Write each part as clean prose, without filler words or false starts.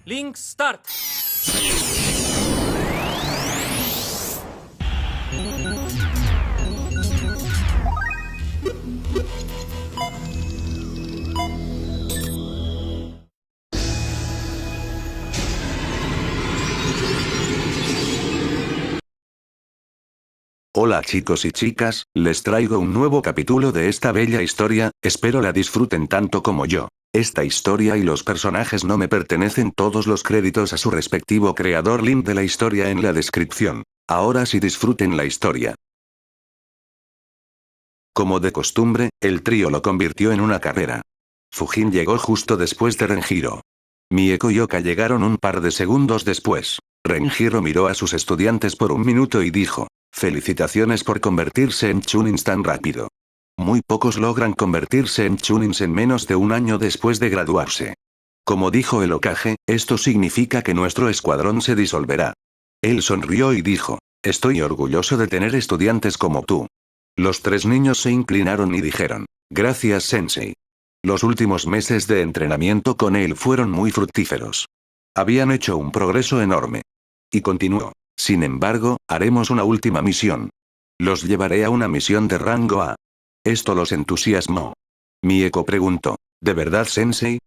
Link Start. Hola chicos y chicas, les traigo un nuevo capítulo de esta bella historia, espero la disfruten tanto como yo. Esta historia y los personajes no me pertenecen, todos los créditos a su respectivo creador, link de la historia en la descripción. Ahora sí, disfruten la historia. Como de costumbre, el trío lo convirtió en una carrera. Fujin llegó justo después de Renjiro. Mieko y Oka llegaron un par de segundos después. Renjiro miró a sus estudiantes por un minuto y dijo: felicitaciones por convertirse en Chunins tan rápido. Muy pocos logran convertirse en Chunins en menos de un año después de graduarse. Como dijo el Hokage, esto significa que nuestro escuadrón se disolverá. Él sonrió y dijo: estoy orgulloso de tener estudiantes como tú. Los tres niños se inclinaron y dijeron: gracias, Sensei. Los últimos meses de entrenamiento con él fueron muy fructíferos. Habían hecho un progreso enorme. Y continuó: sin embargo, haremos una última misión. Los llevaré a una misión de rango A. Esto los entusiasmó. Mieko preguntó: ¿de verdad, Sensei?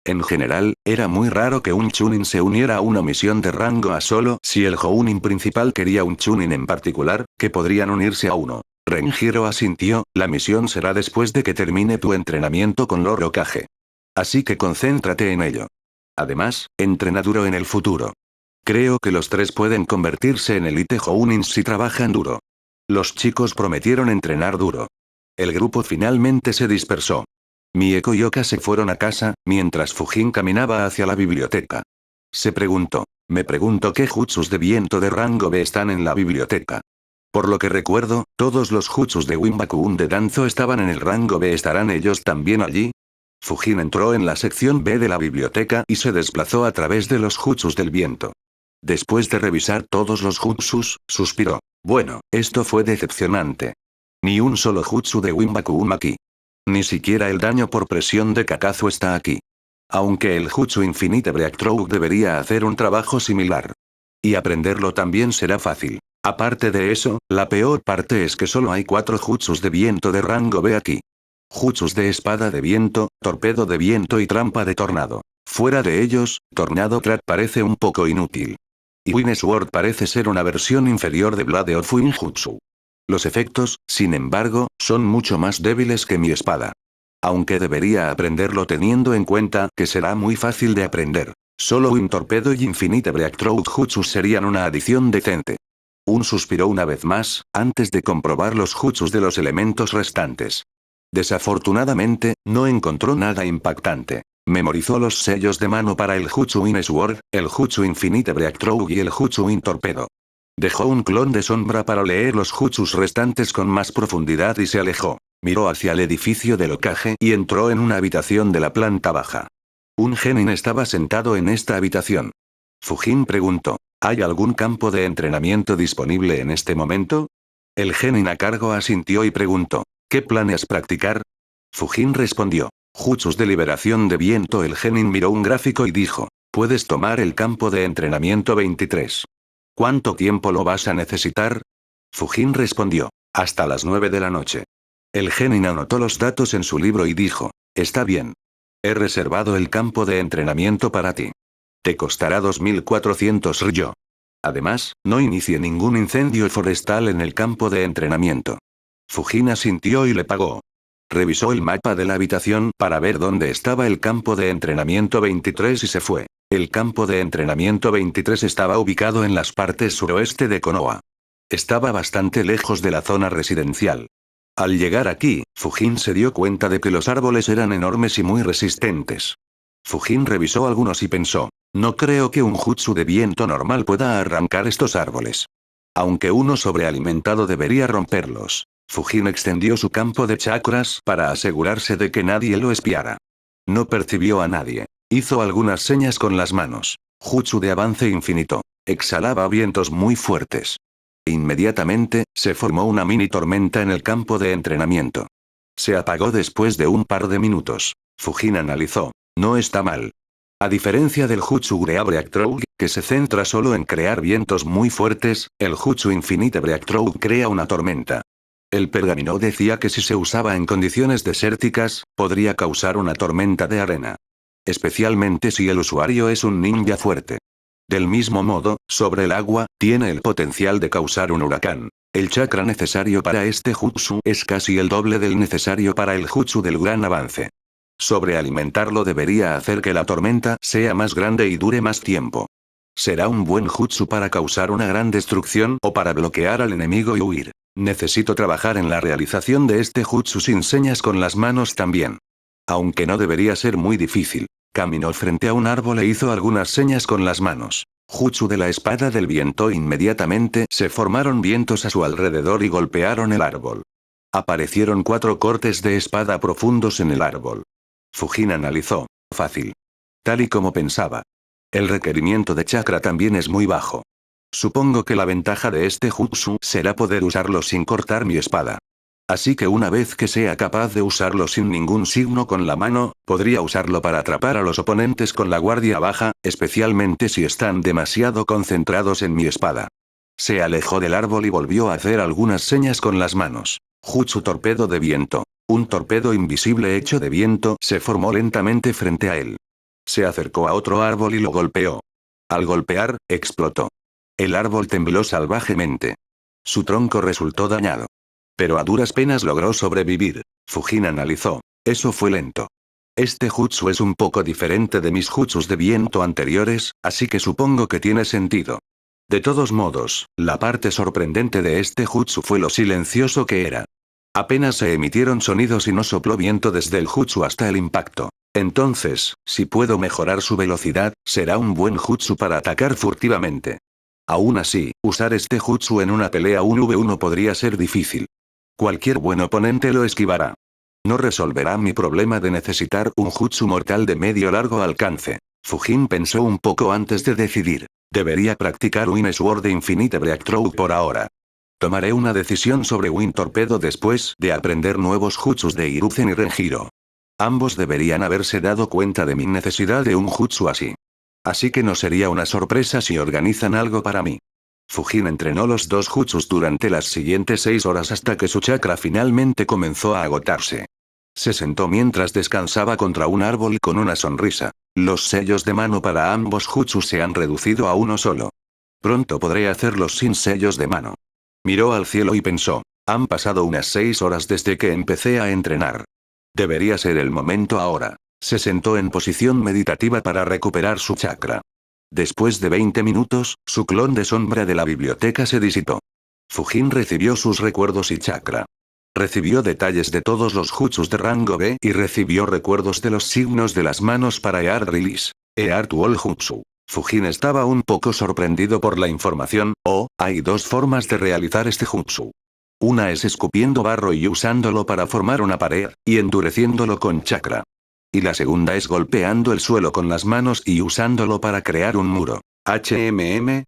En general, era muy raro que un Chunin se uniera a una misión de rango A solo si el Jounin principal quería un Chunin en particular, que podrían unirse a uno. Renjiro asintió: la misión será después de que termine tu entrenamiento con Lord Hokage. Así que concéntrate en ello. Además, entrena duro en el futuro. Creo que los tres pueden convertirse en Elite Jounins si trabajan duro. Los chicos prometieron entrenar duro. El grupo finalmente se dispersó. Mieko y Oka se fueron a casa, mientras Fujin caminaba hacia la biblioteca. Se preguntó: me pregunto qué jutsus de viento de rango B están en la biblioteca. Por lo que recuerdo, todos los jutsus de Winbakuun de Danzo estaban en el rango B. ¿Estarán ellos también allí? Fujin entró en la sección B de la biblioteca y se desplazó a través de los jutsus del viento. Después de revisar todos los jutsus, suspiró: bueno, esto fue decepcionante. Ni un solo jutsu de Winbakuun aquí. Ni siquiera el daño por presión de Kakazu está aquí. Aunque el jutsu Infinite Breakthrough debería hacer un trabajo similar. Y aprenderlo también será fácil. Aparte de eso, la peor parte es que solo hay 4 jutsus de viento de rango B aquí. Jutsus de espada de viento, torpedo de viento y trampa de tornado. Fuera de ellos, Tornado Clad parece un poco inútil. Y Wind Sword parece ser una versión inferior de Blade of Wind Jutsu. Los efectos, sin embargo, son mucho más débiles que mi espada. Aunque debería aprenderlo teniendo en cuenta que será muy fácil de aprender. Solo Wind Torpedo y Infinite Breakthrough Jutsus serían una adición decente. Suspiró una vez más, antes de comprobar los jutsus de los elementos restantes. Desafortunadamente, no encontró nada impactante. Memorizó los sellos de mano para el Jutsu Wind Sword, el Jutsu Infinite Breakthrough y el Jutsu Wind Torpedo. Dejó un clon de sombra para leer los jutsus restantes con más profundidad y se alejó. Miró hacia el edificio del Hokage y entró en una habitación de la planta baja. Un genin estaba sentado en esta habitación. Fujin preguntó: ¿hay algún campo de entrenamiento disponible en este momento? El genin a cargo asintió y preguntó: ¿qué planeas practicar? Fujin respondió: jutsus de liberación de viento. El genin miró un gráfico y dijo: puedes tomar el campo de entrenamiento 23. ¿Cuánto tiempo lo vas a necesitar? Fujin respondió: hasta las 9 de la noche. El genin anotó los datos en su libro y dijo: está bien. He reservado el campo de entrenamiento para ti. Te costará 2400 ryo. Además, no inicie ningún incendio forestal en el campo de entrenamiento. Fujin asintió y le pagó. Revisó el mapa de la habitación para ver dónde estaba el campo de entrenamiento 23 y se fue. El campo de entrenamiento 23 estaba ubicado en las partes suroeste de Konoha. Estaba bastante lejos de la zona residencial. Al llegar aquí, Fujin se dio cuenta de que los árboles eran enormes y muy resistentes. Fujin revisó algunos y pensó: no creo que un jutsu de viento normal pueda arrancar estos árboles. Aunque uno sobrealimentado debería romperlos. Fujin extendió su campo de chakras para asegurarse de que nadie lo espiara. No percibió a nadie. Hizo algunas señas con las manos. Jutsu de avance infinito. Exhalaba vientos muy fuertes. Inmediatamente, se formó una mini tormenta en el campo de entrenamiento. Se apagó después de un par de minutos. Fujin analizó: no está mal. A diferencia del Jutsu Breakthrough, que se centra solo en crear vientos muy fuertes, el Jutsu Infinite Breakthrough crea una tormenta. El pergamino decía que si se usaba en condiciones desérticas, podría causar una tormenta de arena. Especialmente si el usuario es un ninja fuerte. Del mismo modo, sobre el agua, tiene el potencial de causar un huracán. El chakra necesario para este jutsu es casi el doble del necesario para el jutsu del gran avance. Sobrealimentarlo debería hacer que la tormenta sea más grande y dure más tiempo. ¿Será un buen jutsu para causar una gran destrucción o para bloquear al enemigo y huir? Necesito trabajar en la realización de este jutsu sin señas con las manos también. Aunque no debería ser muy difícil. Caminó frente a un árbol e hizo algunas señas con las manos. Jutsu de la espada del viento. Inmediatamente se formaron vientos a su alrededor y golpearon el árbol. Aparecieron 4 cortes de espada profundos en el árbol. Fujin analizó. Fácil. Tal y como pensaba. El requerimiento de chakra también es muy bajo. Supongo que la ventaja de este jutsu será poder usarlo sin cortar mi espada. Así que una vez que sea capaz de usarlo sin ningún signo con la mano, podría usarlo para atrapar a los oponentes con la guardia baja, especialmente si están demasiado concentrados en mi espada. Se alejó del árbol y volvió a hacer algunas señas con las manos. Jutsu torpedo de viento. Un torpedo invisible hecho de viento se formó lentamente frente a él. Se acercó a otro árbol y lo golpeó. Al golpear, explotó. El árbol tembló salvajemente. Su tronco resultó dañado. Pero a duras penas logró sobrevivir. Fujin analizó. Eso fue lento. Este jutsu es un poco diferente de mis jutsus de viento anteriores, así que supongo que tiene sentido. De todos modos, la parte sorprendente de este jutsu fue lo silencioso que era. Apenas se emitieron sonidos y no sopló viento desde el jutsu hasta el impacto. Entonces, si puedo mejorar su velocidad, será un buen jutsu para atacar furtivamente. Aún así, usar este jutsu en una pelea 1v1 podría ser difícil. Cualquier buen oponente lo esquivará. No resolverá mi problema de necesitar un jutsu mortal de medio-largo alcance. Fujin pensó un poco antes de decidir. Debería practicar Wind Sword de Infinite Breakthrough por ahora. Tomaré una decisión sobre Wind Torpedo después de aprender nuevos jutsus de Hiruzen y Renjiro. Ambos deberían haberse dado cuenta de mi necesidad de un jutsu así. Así que no sería una sorpresa si organizan algo para mí. Fujin entrenó los 2 jutsus durante las siguientes 6 horas hasta que su chakra finalmente comenzó a agotarse. Se sentó mientras descansaba contra un árbol con una sonrisa. Los sellos de mano para ambos jutsus se han reducido a uno solo. Pronto podré hacerlos sin sellos de mano. Miró al cielo y pensó, han pasado unas 6 horas desde que empecé a entrenar. Debería ser el momento ahora. Se sentó en posición meditativa para recuperar su chakra. Después de 20 minutos, su clon de sombra de la biblioteca se disipó. Fujin recibió sus recuerdos y chakra. Recibió detalles de todos los jutsus de rango B y recibió recuerdos de los signos de las manos para Eart Release. Eart Wall Jutsu. Fujin estaba un poco sorprendido por la información. Hay 2 formas de realizar este jutsu. Una es escupiendo barro y usándolo para formar una pared, y endureciéndolo con chakra. Y la segunda es golpeando el suelo con las manos y usándolo para crear un muro.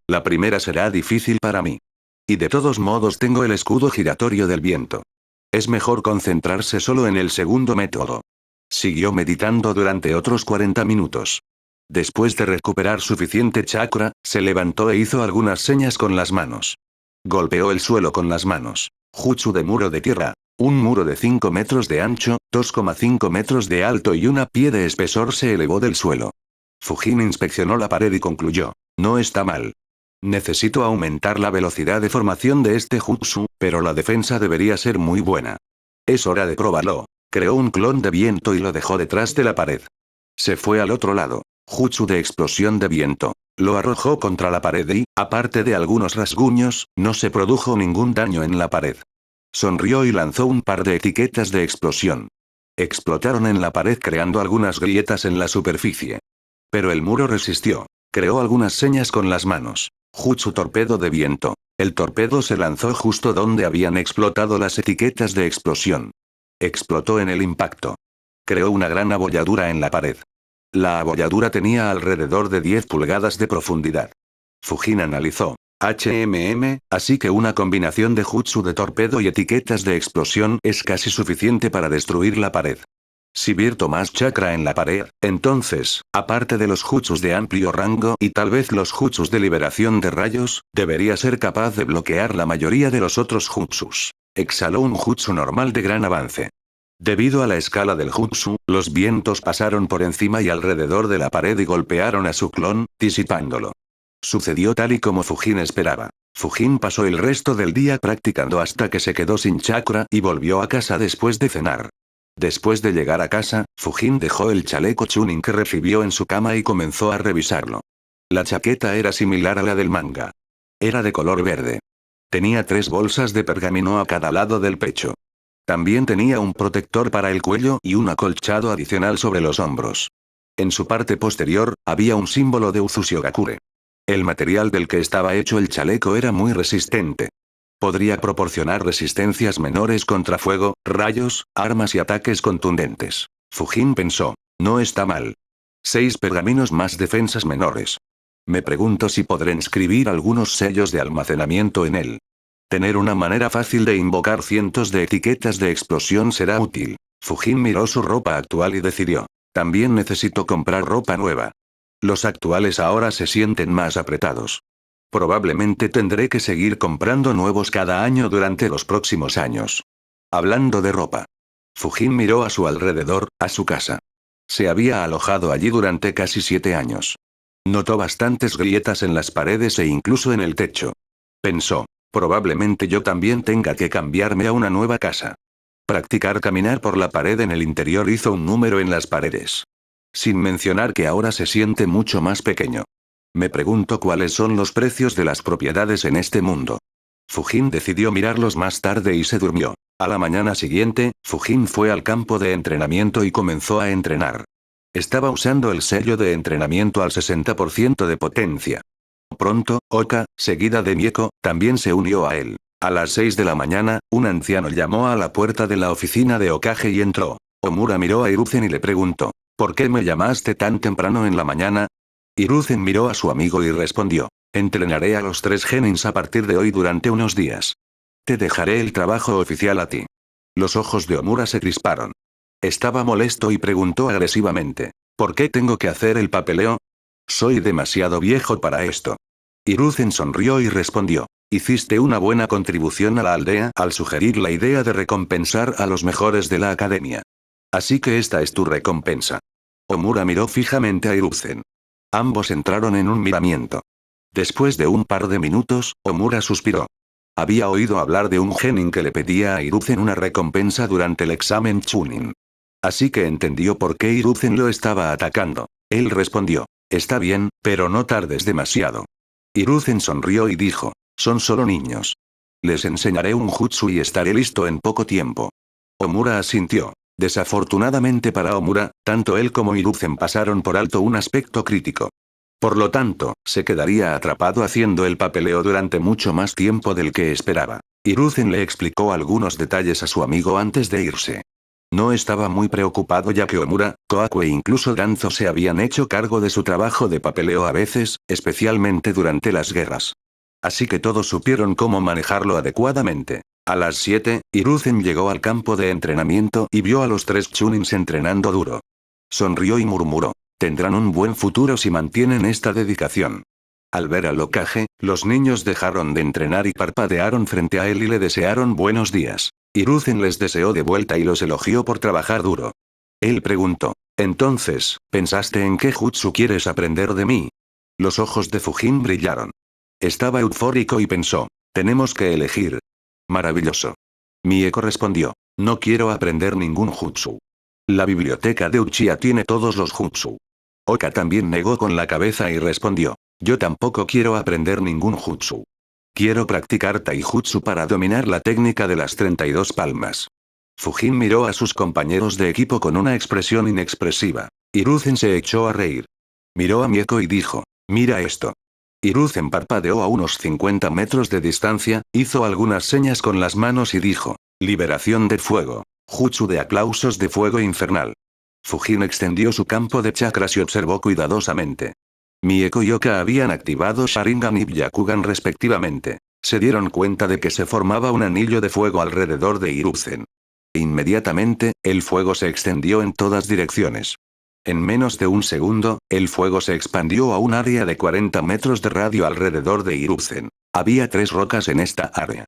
La primera será difícil para mí. Y de todos modos tengo el escudo giratorio del viento. Es mejor concentrarse solo en el segundo método. Siguió meditando durante otros 40 minutos. Después de recuperar suficiente chakra, se levantó e hizo algunas señas con las manos. Golpeó el suelo con las manos. Jutsu de muro de tierra. Un muro de 5 metros de ancho, 2,5 metros de alto y 1 pie de espesor se elevó del suelo. Fujin inspeccionó la pared y concluyó. No está mal. Necesito aumentar la velocidad de formación de este jutsu, pero la defensa debería ser muy buena. Es hora de probarlo. Creó un clon de viento y lo dejó detrás de la pared. Se fue al otro lado. Jutsu de explosión de viento. Lo arrojó contra la pared y, aparte de algunos rasguños, no se produjo ningún daño en la pared. Sonrió y lanzó un par de etiquetas de explosión. Explotaron en la pared creando algunas grietas en la superficie. Pero el muro resistió. Creó algunas señas con las manos. Jutsu torpedo de viento. El torpedo se lanzó justo donde habían explotado las etiquetas de explosión. Explotó en el impacto. Creó una gran abolladura en la pared. La abolladura tenía alrededor de 10 pulgadas de profundidad. Fujin analizó. Así que una combinación de jutsu de torpedo y etiquetas de explosión es casi suficiente para destruir la pared. Si vierto más chakra en la pared, entonces, aparte de los jutsus de amplio rango y tal vez los jutsus de liberación de rayos, debería ser capaz de bloquear la mayoría de los otros jutsus. Exhaló un jutsu normal de gran avance. Debido a la escala del jutsu, los vientos pasaron por encima y alrededor de la pared y golpearon a su clon, disipándolo. Sucedió tal y como Fujin esperaba. Fujin pasó el resto del día practicando hasta que se quedó sin chakra y volvió a casa después de cenar. Después de llegar a casa, Fujin dejó el chaleco Chunin que recibió en su cama y comenzó a revisarlo. La chaqueta era similar a la del manga. Era de color verde. Tenía 3 bolsas de pergamino a cada lado del pecho. También tenía un protector para el cuello y un acolchado adicional sobre los hombros. En su parte posterior, había un símbolo de Uzushigakure. El material del que estaba hecho el chaleco era muy resistente. Podría proporcionar resistencias menores contra fuego, rayos, armas y ataques contundentes. Fujin pensó. No está mal. 6 pergaminos más defensas menores. Me pregunto si podré inscribir algunos sellos de almacenamiento en él. Tener una manera fácil de invocar cientos de etiquetas de explosión será útil. Fujin miró su ropa actual y decidió. También necesito comprar ropa nueva. Los actuales ahora se sienten más apretados. Probablemente tendré que seguir comprando nuevos cada año durante los próximos años. Hablando de ropa. Fujin miró a su alrededor, a su casa. Se había alojado allí durante casi 7 años. Notó bastantes grietas en las paredes e incluso en el techo. Pensó, probablemente yo también tenga que cambiarme a una nueva casa. Practicar caminar por la pared en el interior hizo un número en las paredes. Sin mencionar que ahora se siente mucho más pequeño. Me pregunto cuáles son los precios de las propiedades en este mundo. Fujin decidió mirarlos más tarde y se durmió. A la mañana siguiente, Fujin fue al campo de entrenamiento y comenzó a entrenar. Estaba usando el sello de entrenamiento al 60% de potencia. Pronto, Oka, seguida de Mieko, también se unió a él. A las 6 de la mañana, un anciano llamó a la puerta de la oficina de Hokage y entró. Omura miró a Hiruzen y le preguntó, ¿por qué me llamaste tan temprano en la mañana? Hiruzen miró a su amigo y respondió, entrenaré a los 3 genins a partir de hoy durante unos días. Te dejaré el trabajo oficial a ti. Los ojos de Omura se crisparon. Estaba molesto y preguntó agresivamente, ¿por qué tengo que hacer el papeleo? Soy demasiado viejo para esto. Hiruzen sonrió y respondió, hiciste una buena contribución a la aldea al sugerir la idea de recompensar a los mejores de la academia. Así que esta es tu recompensa. Omura miró fijamente a Hiruzen. Ambos entraron en un miramiento. Después de un par de minutos, Omura suspiró. Había oído hablar de un genin que le pedía a Hiruzen una recompensa durante el examen Chunin. Así que entendió por qué Hiruzen lo estaba atacando. Él respondió, está bien, pero no tardes demasiado. Hiruzen sonrió y dijo, son solo niños. Les enseñaré un jutsu y estaré listo en poco tiempo. Omura asintió. Desafortunadamente para Omura, tanto él como Hiruzen pasaron por alto un aspecto crítico. Por lo tanto, se quedaría atrapado haciendo el papeleo durante mucho más tiempo del que esperaba. Hiruzen le explicó algunos detalles a su amigo antes de irse. No estaba muy preocupado ya que Omura, Kohaku e incluso Danzo se habían hecho cargo de su trabajo de papeleo a veces, especialmente durante las guerras. Así que todos supieron cómo manejarlo adecuadamente. A las 7, Hiruzen llegó al campo de entrenamiento y vio a los 3 chunins entrenando duro. Sonrió y murmuró, tendrán un buen futuro si mantienen esta dedicación. Al ver al Hokage, los niños dejaron de entrenar y parpadearon frente a él y le desearon buenos días. Hiruzen les deseó de vuelta y los elogió por trabajar duro. Él preguntó, entonces, ¿pensaste en qué jutsu quieres aprender de mí? Los ojos de Fujin brillaron. Estaba eufórico y pensó, tenemos que elegir. Maravilloso. Mieko respondió, no quiero aprender ningún jutsu. La biblioteca de Uchiha tiene todos los jutsu. Oka también negó con la cabeza y respondió, yo tampoco quiero aprender ningún jutsu. Quiero practicar taijutsu para dominar la técnica de las 32 palmas. Fujin miró a sus compañeros de equipo con una expresión inexpresiva. Hiruzen se echó a reír. Miró a Mieko y dijo, mira esto. Hiruzen parpadeó a unos 50 metros de distancia, hizo algunas señas con las manos y dijo, liberación de fuego, jutsu de aplausos de fuego infernal. Fujin extendió su campo de chakras y observó cuidadosamente. Mieko y Oka habían activado Sharingan y Byakugan respectivamente. Se dieron cuenta de que se formaba un anillo de fuego alrededor de Hiruzen. Inmediatamente, el fuego se extendió en todas direcciones. En menos de un segundo, el fuego se expandió a un área de 40 metros de radio alrededor de Hiruzen. Había 3 rocas en esta área.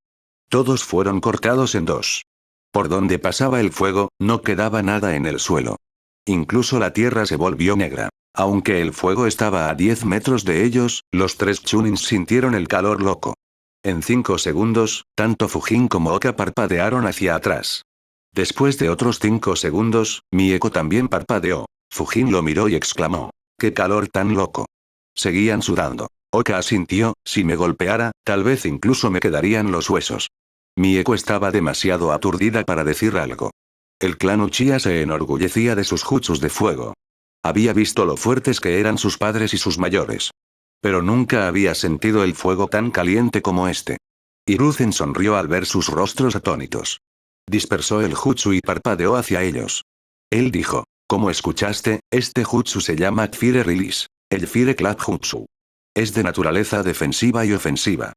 Todos fueron cortados en 2. Por donde pasaba el fuego, no quedaba nada en el suelo. Incluso la tierra se volvió negra. Aunque el fuego estaba a 10 metros de ellos, los 3 Chunins sintieron el calor loco. En 5 segundos, tanto Fujin como Oka parpadearon hacia atrás. Después de otros 5 segundos, Mieko también parpadeó. Fujin lo miró y exclamó: ¡Qué calor tan loco! Seguían sudando. Oka asintió: si me golpeara, tal vez incluso me quedarían los huesos. Mieko estaba demasiado aturdida para decir algo. El clan Uchiha se enorgullecía de sus jutsus de fuego. Había visto lo fuertes que eran sus padres y sus mayores. Pero nunca había sentido el fuego tan caliente como este. Hiruzen sonrió al ver sus rostros atónitos. Dispersó el jutsu y parpadeó hacia ellos. Él dijo: como escuchaste, este jutsu se llama Fire Release, el Fire Clap Jutsu. Es de naturaleza defensiva y ofensiva.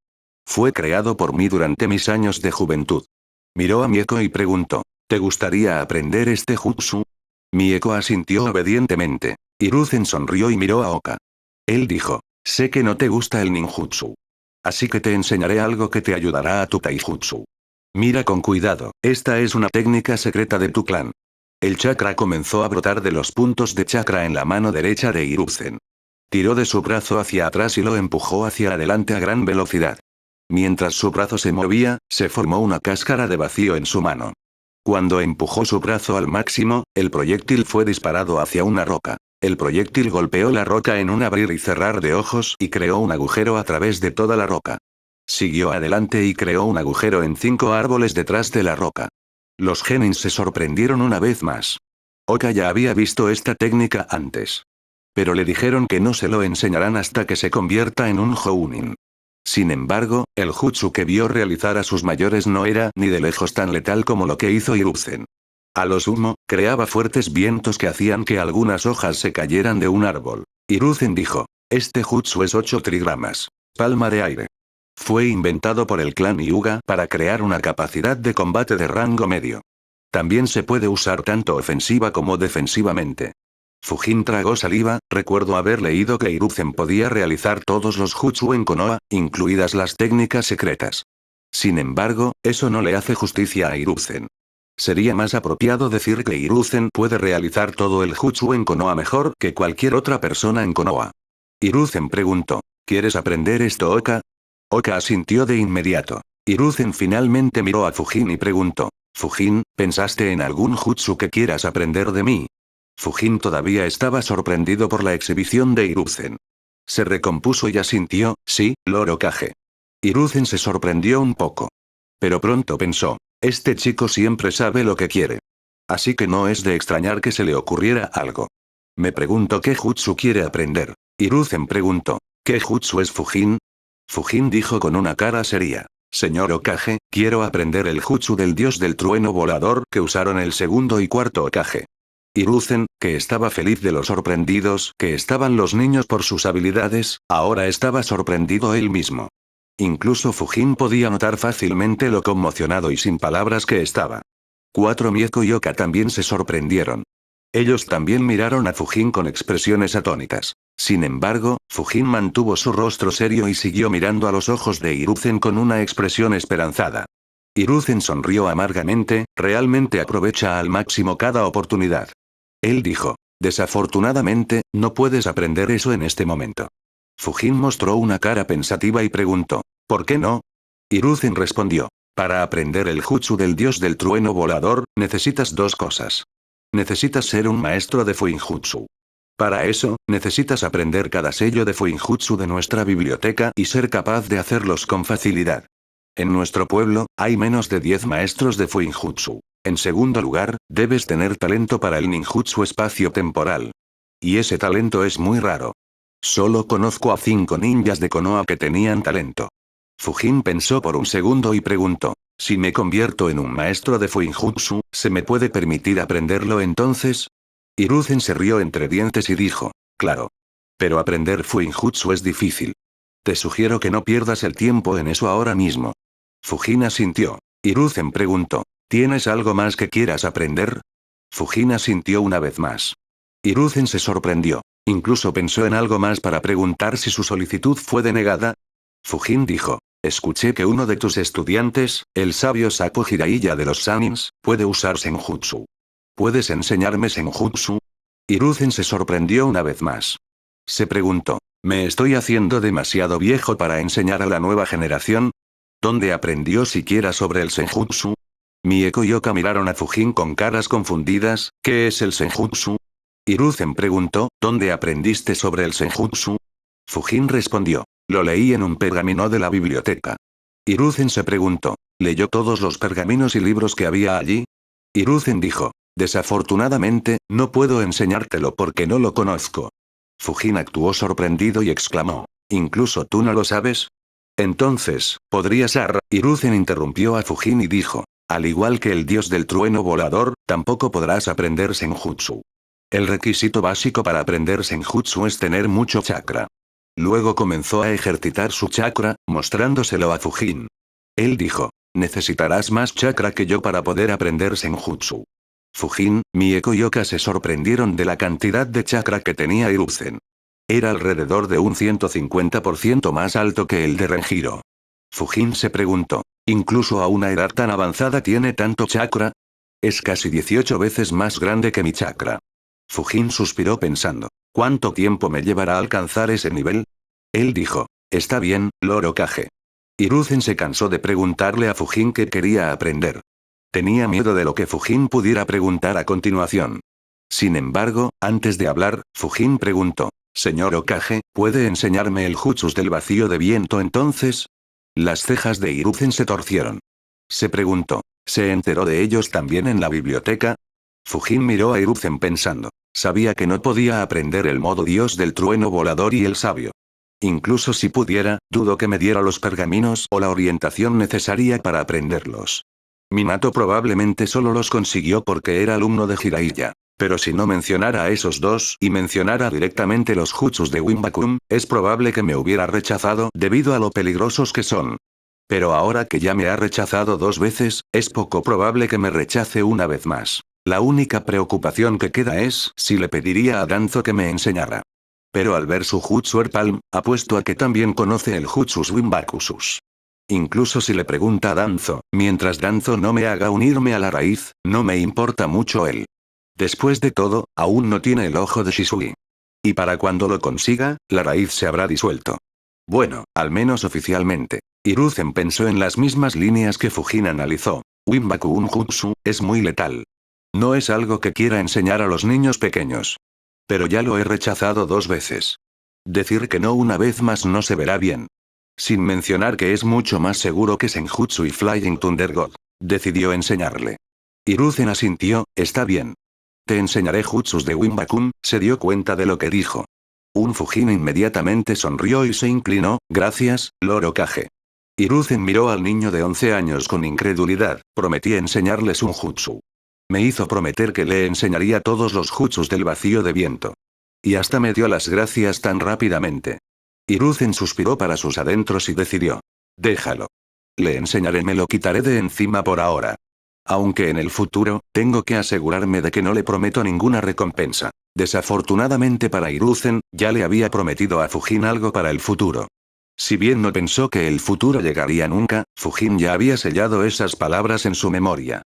Fue creado por mí durante mis años de juventud. Miró a Mieko y preguntó: ¿te gustaría aprender este jutsu? Mieko asintió obedientemente. Hiruzen sonrió y miró a Oka. Él dijo: sé que no te gusta el ninjutsu. Así que te enseñaré algo que te ayudará a tu taijutsu. Mira con cuidado, esta es una técnica secreta de tu clan. El chakra comenzó a brotar de los puntos de chakra en la mano derecha de Hiruzen. Tiró de su brazo hacia atrás y lo empujó hacia adelante a gran velocidad. Mientras su brazo se movía, se formó una cáscara de vacío en su mano. Cuando empujó su brazo al máximo, el proyectil fue disparado hacia una roca. El proyectil golpeó la roca en un abrir y cerrar de ojos y creó un agujero a través de toda la roca. Siguió adelante y creó un agujero en 5 árboles detrás de la roca. Los genins se sorprendieron una vez más. Oka ya había visto esta técnica antes. Pero le dijeron que no se lo enseñarán hasta que se convierta en un Jounin. Sin embargo, el jutsu que vio realizar a sus mayores no era ni de lejos tan letal como lo que hizo Hiruzen. A lo sumo, creaba fuertes vientos que hacían que algunas hojas se cayeran de un árbol. Hiruzen dijo: este jutsu es 8 trigramas. Palma de aire. Fue inventado por el clan Hyuga para crear una capacidad de combate de rango medio. También se puede usar tanto ofensiva como defensivamente. Fujin tragó saliva. Recuerdo haber leído que Hiruzen podía realizar todos los jutsu en Konoha, incluidas las técnicas secretas. Sin embargo, eso no le hace justicia a Hiruzen. Sería más apropiado decir que Hiruzen puede realizar todo el jutsu en Konoha mejor que cualquier otra persona en Konoha. Hiruzen preguntó: ¿quieres aprender esto, Oka? Oka asintió de inmediato. Hiruzen finalmente miró a Fujin y preguntó: Fujin, ¿pensaste en algún jutsu que quieras aprender de mí? Fujin todavía estaba sorprendido por la exhibición de Hiruzen. Se recompuso y asintió: sí, Lord Hokage. Hiruzen se sorprendió un poco. Pero pronto pensó: este chico siempre sabe lo que quiere. Así que no es de extrañar que se le ocurriera algo. Me pregunto qué jutsu quiere aprender. Hiruzen preguntó: ¿qué jutsu es Fujin? Fujin dijo con una cara seria: señor Hokage, quiero aprender el jutsu del dios del trueno volador que usaron el segundo y cuarto Hokage. Hiruzen, que estaba feliz de lo sorprendidos que estaban los niños por sus habilidades, ahora estaba sorprendido él mismo. Incluso Fujin podía notar fácilmente lo conmocionado y sin palabras que estaba. 4 Mieko y Oka también se sorprendieron. Ellos también miraron a Fujin con expresiones atónitas. Sin embargo, Fujin mantuvo su rostro serio y siguió mirando a los ojos de Hiruzen con una expresión esperanzada. Hiruzen sonrió amargamente: realmente aprovecha al máximo cada oportunidad. Él dijo: desafortunadamente, no puedes aprender eso en este momento. Fujin mostró una cara pensativa y preguntó: ¿por qué no? Hiruzen respondió: para aprender el jutsu del dios del trueno volador, necesitas 2 cosas. Necesitas ser un maestro de Fuinjutsu. Para eso, necesitas aprender cada sello de Fuinjutsu de nuestra biblioteca y ser capaz de hacerlos con facilidad. En nuestro pueblo, hay menos de 10 maestros de Fuinjutsu. En segundo lugar, debes tener talento para el ninjutsu espacio-temporal. Y ese talento es muy raro. Solo conozco a 5 ninjas de Konoha que tenían talento. Fujin pensó por un segundo y preguntó: si me convierto en un maestro de Fuinjutsu, ¿se me puede permitir aprenderlo entonces? Hiruzen se rió entre dientes y dijo: claro. Pero aprender Fuinjutsu es difícil. Te sugiero que no pierdas el tiempo en eso ahora mismo. Fujin asintió. Hiruzen preguntó: ¿Tienes algo más que quieras aprender? Fujin asintió una vez más. Hiruzen se sorprendió. Incluso pensó en algo más para preguntar si su solicitud fue denegada. Fujin dijo. Escuché que uno de tus estudiantes, el sabio Sapo Jiraiya de los Sanins, puede usar Senjutsu. ¿Puedes enseñarme Senjutsu? Hiruzen se sorprendió una vez más. Se preguntó. ¿Me estoy haciendo demasiado viejo para enseñar a la nueva generación? ¿Dónde aprendió siquiera sobre el Senjutsu? Mieko y Oka miraron a Fujin con caras confundidas. ¿Qué es el Senjutsu? Hiruzen preguntó. ¿Dónde aprendiste sobre el Senjutsu? Fujin respondió. Lo leí en un pergamino de la biblioteca. Hiruzen se preguntó. ¿Leyó todos los pergaminos y libros que había allí? Hiruzen dijo. Desafortunadamente, no puedo enseñártelo porque no lo conozco. Fujin actuó sorprendido y exclamó. ¿Incluso tú no lo sabes? Entonces, ¿podrías Hiruzen interrumpió a Fujin y dijo. Al igual que el dios del trueno volador, tampoco podrás aprender Senjutsu. El requisito básico para aprender Senjutsu es tener mucho chakra. Luego comenzó a ejercitar su chakra, mostrándoselo a Fujin. Él dijo. Necesitarás más chakra que yo para poder aprender Senjutsu. Fujin, Mieko y Oka se sorprendieron de la cantidad de chakra que tenía Hiruzen. Era alrededor de un 150% más alto que el de Renjiro. Fujin se preguntó. ¿Incluso a una edad tan avanzada tiene tanto chakra? Es casi 18 veces más grande que mi chakra. Fujin suspiró pensando. ¿Cuánto tiempo me llevará a alcanzar ese nivel? Él dijo. Está bien, Lord Hokage. Hiruzen se cansó de preguntarle a Fujin qué quería aprender. Tenía miedo de lo que Fujin pudiera preguntar a continuación. Sin embargo, antes de hablar, Fujin preguntó. Señor Hokage, ¿puede enseñarme el jutsus del vacío de viento entonces? Las cejas de Hiruzen se torcieron. Se preguntó. ¿Se enteró de ellos también en la biblioteca? Fujin miró a Hiruzen pensando. Sabía que no podía aprender el modo dios del trueno volador y el sabio. Incluso si pudiera, dudo que me diera los pergaminos o la orientación necesaria para aprenderlos. Minato probablemente solo los consiguió porque era alumno de Jiraiya. Pero si no mencionara a esos dos y mencionara directamente los jutsus de Winbakum, es probable que me hubiera rechazado debido a lo peligrosos que son. Pero ahora que ya me ha rechazado 2 veces, es poco probable que me rechace una vez más. La única preocupación que queda es si le pediría a Danzo que me enseñara. Pero al ver su jutsu Erpalm, apuesto a que también conoce el jutsus Winbakusus. Incluso si le pregunta a Danzo, mientras Danzo no me haga unirme a la raíz, no me importa mucho él. Después de todo, aún no tiene el ojo de Shisui. Y para cuando lo consiga, la raíz se habrá disuelto. Bueno, al menos oficialmente. Hiruzen pensó en las mismas líneas que Fujin analizó. Winbaku Jutsu es muy letal. No es algo que quiera enseñar a los niños pequeños. Pero ya lo he rechazado 2 veces. Decir que no una vez más no se verá bien. Sin mencionar que es mucho más seguro que Senjutsu y Flying Thunder God. Decidió enseñarle. Hiruzen asintió, está bien. Te enseñaré jutsus de Winbakum, se dio cuenta de lo que dijo. Fujin inmediatamente sonrió y se inclinó, gracias, Lord Hokage. Hiruzen miró al niño de 11 años con incredulidad, prometí enseñarles un jutsu. Me hizo prometer que le enseñaría todos los jutsus del vacío de viento. Y hasta me dio las gracias tan rápidamente. Hiruzen suspiró para sus adentros y decidió. Déjalo. Le enseñaré, me lo quitaré de encima por ahora. Aunque en el futuro, tengo que asegurarme de que no le prometo ninguna recompensa. Desafortunadamente para Hiruzen, ya le había prometido a Fujin algo para el futuro. Si bien no pensó que el futuro llegaría nunca, Fujin ya había sellado esas palabras en su memoria.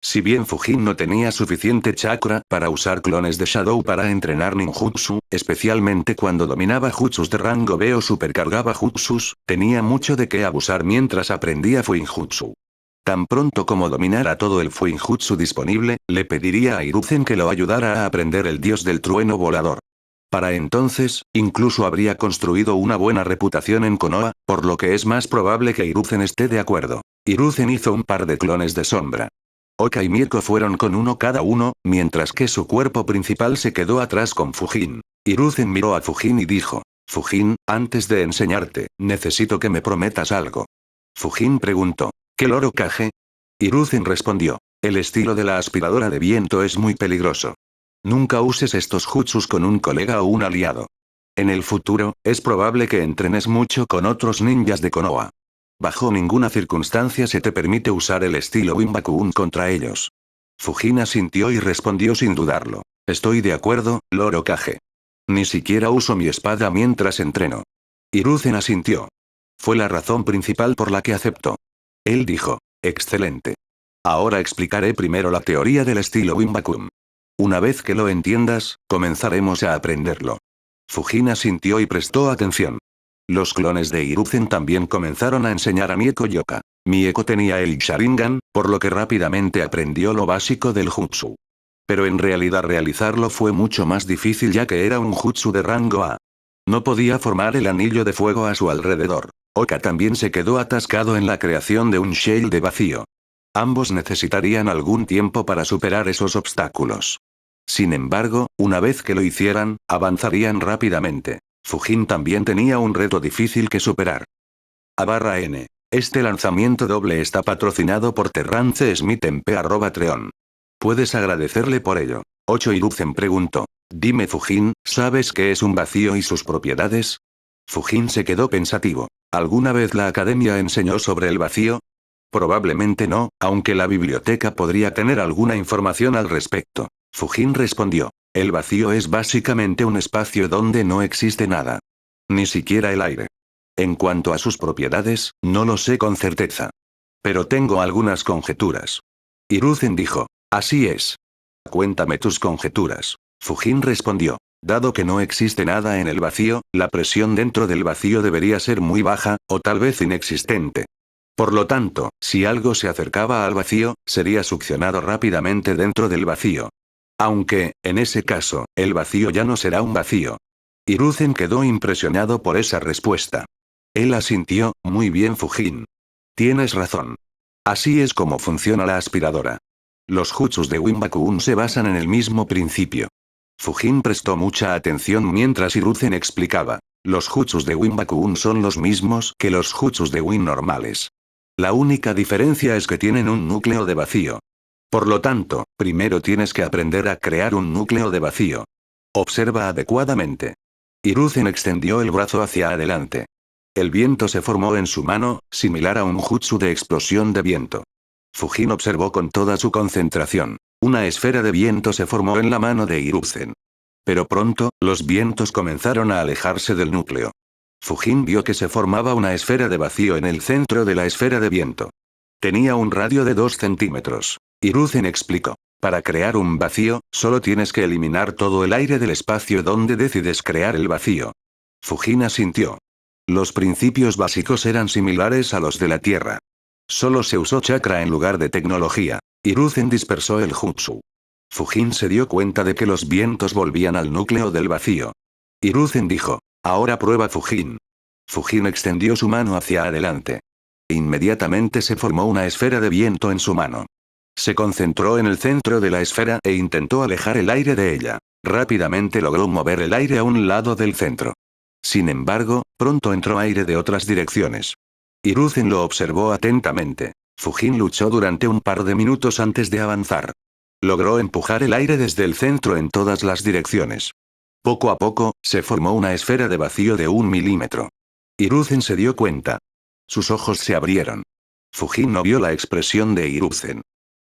Si bien Fujin no tenía suficiente chakra para usar clones de Shadow para entrenar ninjutsu, especialmente cuando dominaba jutsus de rango B o supercargaba jutsus, tenía mucho de qué abusar mientras aprendía Fuinjutsu. Tan pronto como dominara todo el Fuinjutsu disponible, le pediría a Hiruzen que lo ayudara a aprender el dios del trueno volador. Para entonces, incluso habría construido una buena reputación en Konoha, por lo que es más probable que Hiruzen esté de acuerdo. Hiruzen hizo un par de clones de sombra. Oka y Mieko fueron con uno cada uno, mientras que su cuerpo principal se quedó atrás con Fujin. Hiruzen miró a Fujin y dijo, Fujin, antes de enseñarte, necesito que me prometas algo. Fujin preguntó, ¿qué Lord Hokage? Hiruzen respondió, el estilo de la aspiradora de viento es muy peligroso. Nunca uses estos jutsus con un colega o un aliado. En el futuro, es probable que entrenes mucho con otros ninjas de Konoha. Bajo ninguna circunstancia se te permite usar el estilo Winbakuun contra ellos. Fujin asintió y respondió sin dudarlo. Estoy de acuerdo, Lord Hokage. Ni siquiera uso mi espada mientras entreno. Hiruzen asintió. Fue la razón principal por la que aceptó. Él dijo, excelente. Ahora explicaré primero la teoría del estilo Winbakuun. Una vez que lo entiendas, comenzaremos a aprenderlo. Fujin asintió y prestó atención. Los clones de Hiruzen también comenzaron a enseñar a Mieko Yoka. Mieko tenía el Sharingan, por lo que rápidamente aprendió lo básico del jutsu. Pero en realidad realizarlo fue mucho más difícil ya que era un jutsu de rango A. No podía formar el anillo de fuego a su alrededor. Oka también se quedó atascado en la creación de un shell de vacío. Ambos necesitarían algún tiempo para superar esos obstáculos. Sin embargo, una vez que lo hicieran, avanzarían rápidamente. Fujin también tenía un reto difícil que superar. /N. Este lanzamiento doble está patrocinado por Terrance Smith en p@treon. Puedes agradecerle por ello. 8 Hiruzen preguntó. Dime Fujin, ¿sabes qué es un vacío y sus propiedades? Fujin se quedó pensativo. ¿Alguna vez la academia enseñó sobre el vacío? Probablemente no, aunque la biblioteca podría tener alguna información al respecto. Fujin respondió. El vacío es básicamente un espacio donde no existe nada. Ni siquiera el aire. En cuanto a sus propiedades, no lo sé con certeza. Pero tengo algunas conjeturas. Hiruzen dijo. Así es. Cuéntame tus conjeturas. Fujin respondió. Dado que no existe nada en el vacío, la presión dentro del vacío debería ser muy baja, o tal vez inexistente. Por lo tanto, si algo se acercaba al vacío, sería succionado rápidamente dentro del vacío. Aunque, en ese caso, el vacío ya no será un vacío. Hiruzen quedó impresionado por esa respuesta. Él asintió, muy bien Fujin. Tienes razón. Así es como funciona la aspiradora. Los jutsus de Winbakuun se basan en el mismo principio. Fujin prestó mucha atención mientras Hiruzen explicaba. Los jutsus de Winbakuun son los mismos que los jutsus de Win normales. La única diferencia es que tienen un núcleo de vacío. Por lo tanto, primero tienes que aprender a crear un núcleo de vacío. Observa adecuadamente. Hiruzen extendió el brazo hacia adelante. El viento se formó en su mano, similar a un jutsu de explosión de viento. Fujin observó con toda su concentración. Una esfera de viento se formó en la mano de Hiruzen. Pero pronto, los vientos comenzaron a alejarse del núcleo. Fujin vio que se formaba una esfera de vacío en el centro de la esfera de viento. Tenía un radio de 2 centímetros. Hiruzen explicó. Para crear un vacío, solo tienes que eliminar todo el aire del espacio donde decides crear el vacío. Fujin asintió. Los principios básicos eran similares a los de la Tierra. Solo se usó chakra en lugar de tecnología. Hiruzen dispersó el jutsu. Fujin se dio cuenta de que los vientos volvían al núcleo del vacío. Hiruzen dijo. Ahora prueba Fujin. Fujin extendió su mano hacia adelante. Inmediatamente se formó una esfera de viento en su mano. Se concentró en el centro de la esfera e intentó alejar el aire de ella. Rápidamente logró mover el aire a un lado del centro. Sin embargo, pronto entró aire de otras direcciones. Hiruzen lo observó atentamente. Fujin luchó durante un par de minutos antes de avanzar. Logró empujar el aire desde el centro en todas las direcciones. Poco a poco, se formó una esfera de vacío de 1 milímetro. Hiruzen se dio cuenta. Sus ojos se abrieron. Fujin no vio la expresión de Hiruzen.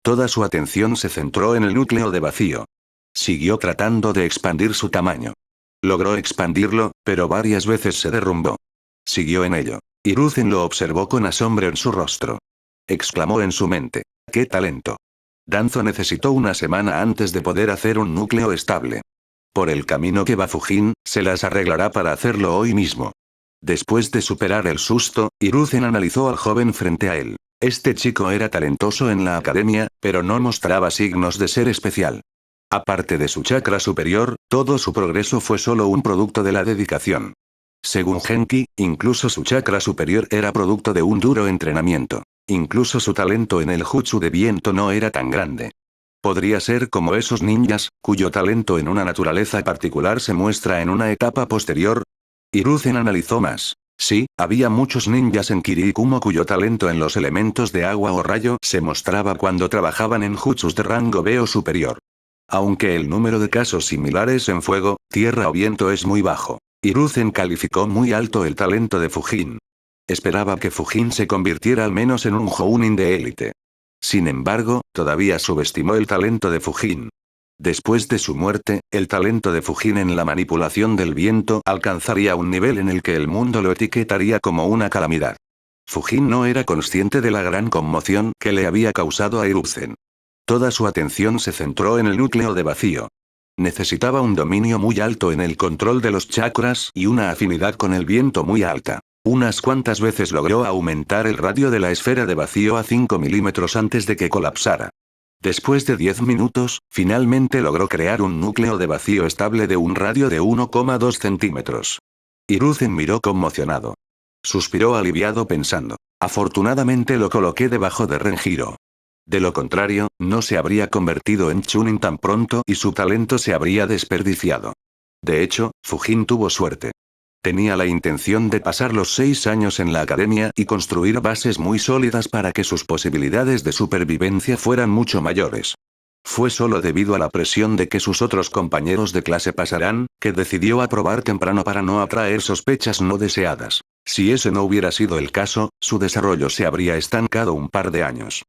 Toda su atención se centró en el núcleo de vacío. Siguió tratando de expandir su tamaño. Logró expandirlo, pero varias veces se derrumbó. Siguió en ello. Hiruzen lo observó con asombro en su rostro. Exclamó en su mente. ¡Qué talento! Danzo necesitó una semana antes de poder hacer un núcleo estable. Por el camino que va Fujin, se las arreglará para hacerlo hoy mismo. Después de superar el susto, Hiruzen analizó al joven frente a él. Este chico era talentoso en la academia, pero no mostraba signos de ser especial. Aparte de su chakra superior, todo su progreso fue solo un producto de la dedicación. Según Genki, incluso su chakra superior era producto de un duro entrenamiento. Incluso su talento en el jutsu de viento no era tan grande. Podría ser como esos ninjas, cuyo talento en una naturaleza particular se muestra en una etapa posterior. Hiruzen analizó más. Sí, había muchos ninjas en Kirikumo cuyo talento en los elementos de agua o rayo se mostraba cuando trabajaban en jutsus de rango B o superior. Aunque el número de casos similares en fuego, tierra o viento es muy bajo, Hiruzen calificó muy alto el talento de Fujin. Esperaba que Fujin se convirtiera al menos en un Jounin de élite. Sin embargo, todavía subestimó el talento de Fujin. Después de su muerte, el talento de Fujin en la manipulación del viento alcanzaría un nivel en el que el mundo lo etiquetaría como una calamidad. Fujin no era consciente de la gran conmoción que le había causado a Hiruzen. Toda su atención se centró en el núcleo de vacío. Necesitaba un dominio muy alto en el control de los chakras y una afinidad con el viento muy alta. Unas cuantas veces logró aumentar el radio de la esfera de vacío a 5 milímetros antes de que colapsara. Después de 10 minutos, finalmente logró crear un núcleo de vacío estable de un radio de 1,2 centímetros. Hiruzen miró conmocionado. Suspiró aliviado pensando: afortunadamente lo coloqué debajo de Renjiro. De lo contrario, no se habría convertido en Chunin tan pronto y su talento se habría desperdiciado. De hecho, Fujin tuvo suerte. Tenía la intención de pasar los 6 años en la academia y construir bases muy sólidas para que sus posibilidades de supervivencia fueran mucho mayores. Fue solo debido a la presión de que sus otros compañeros de clase pasarán, que decidió aprobar temprano para no atraer sospechas no deseadas. Si ese no hubiera sido el caso, su desarrollo se habría estancado un par de años.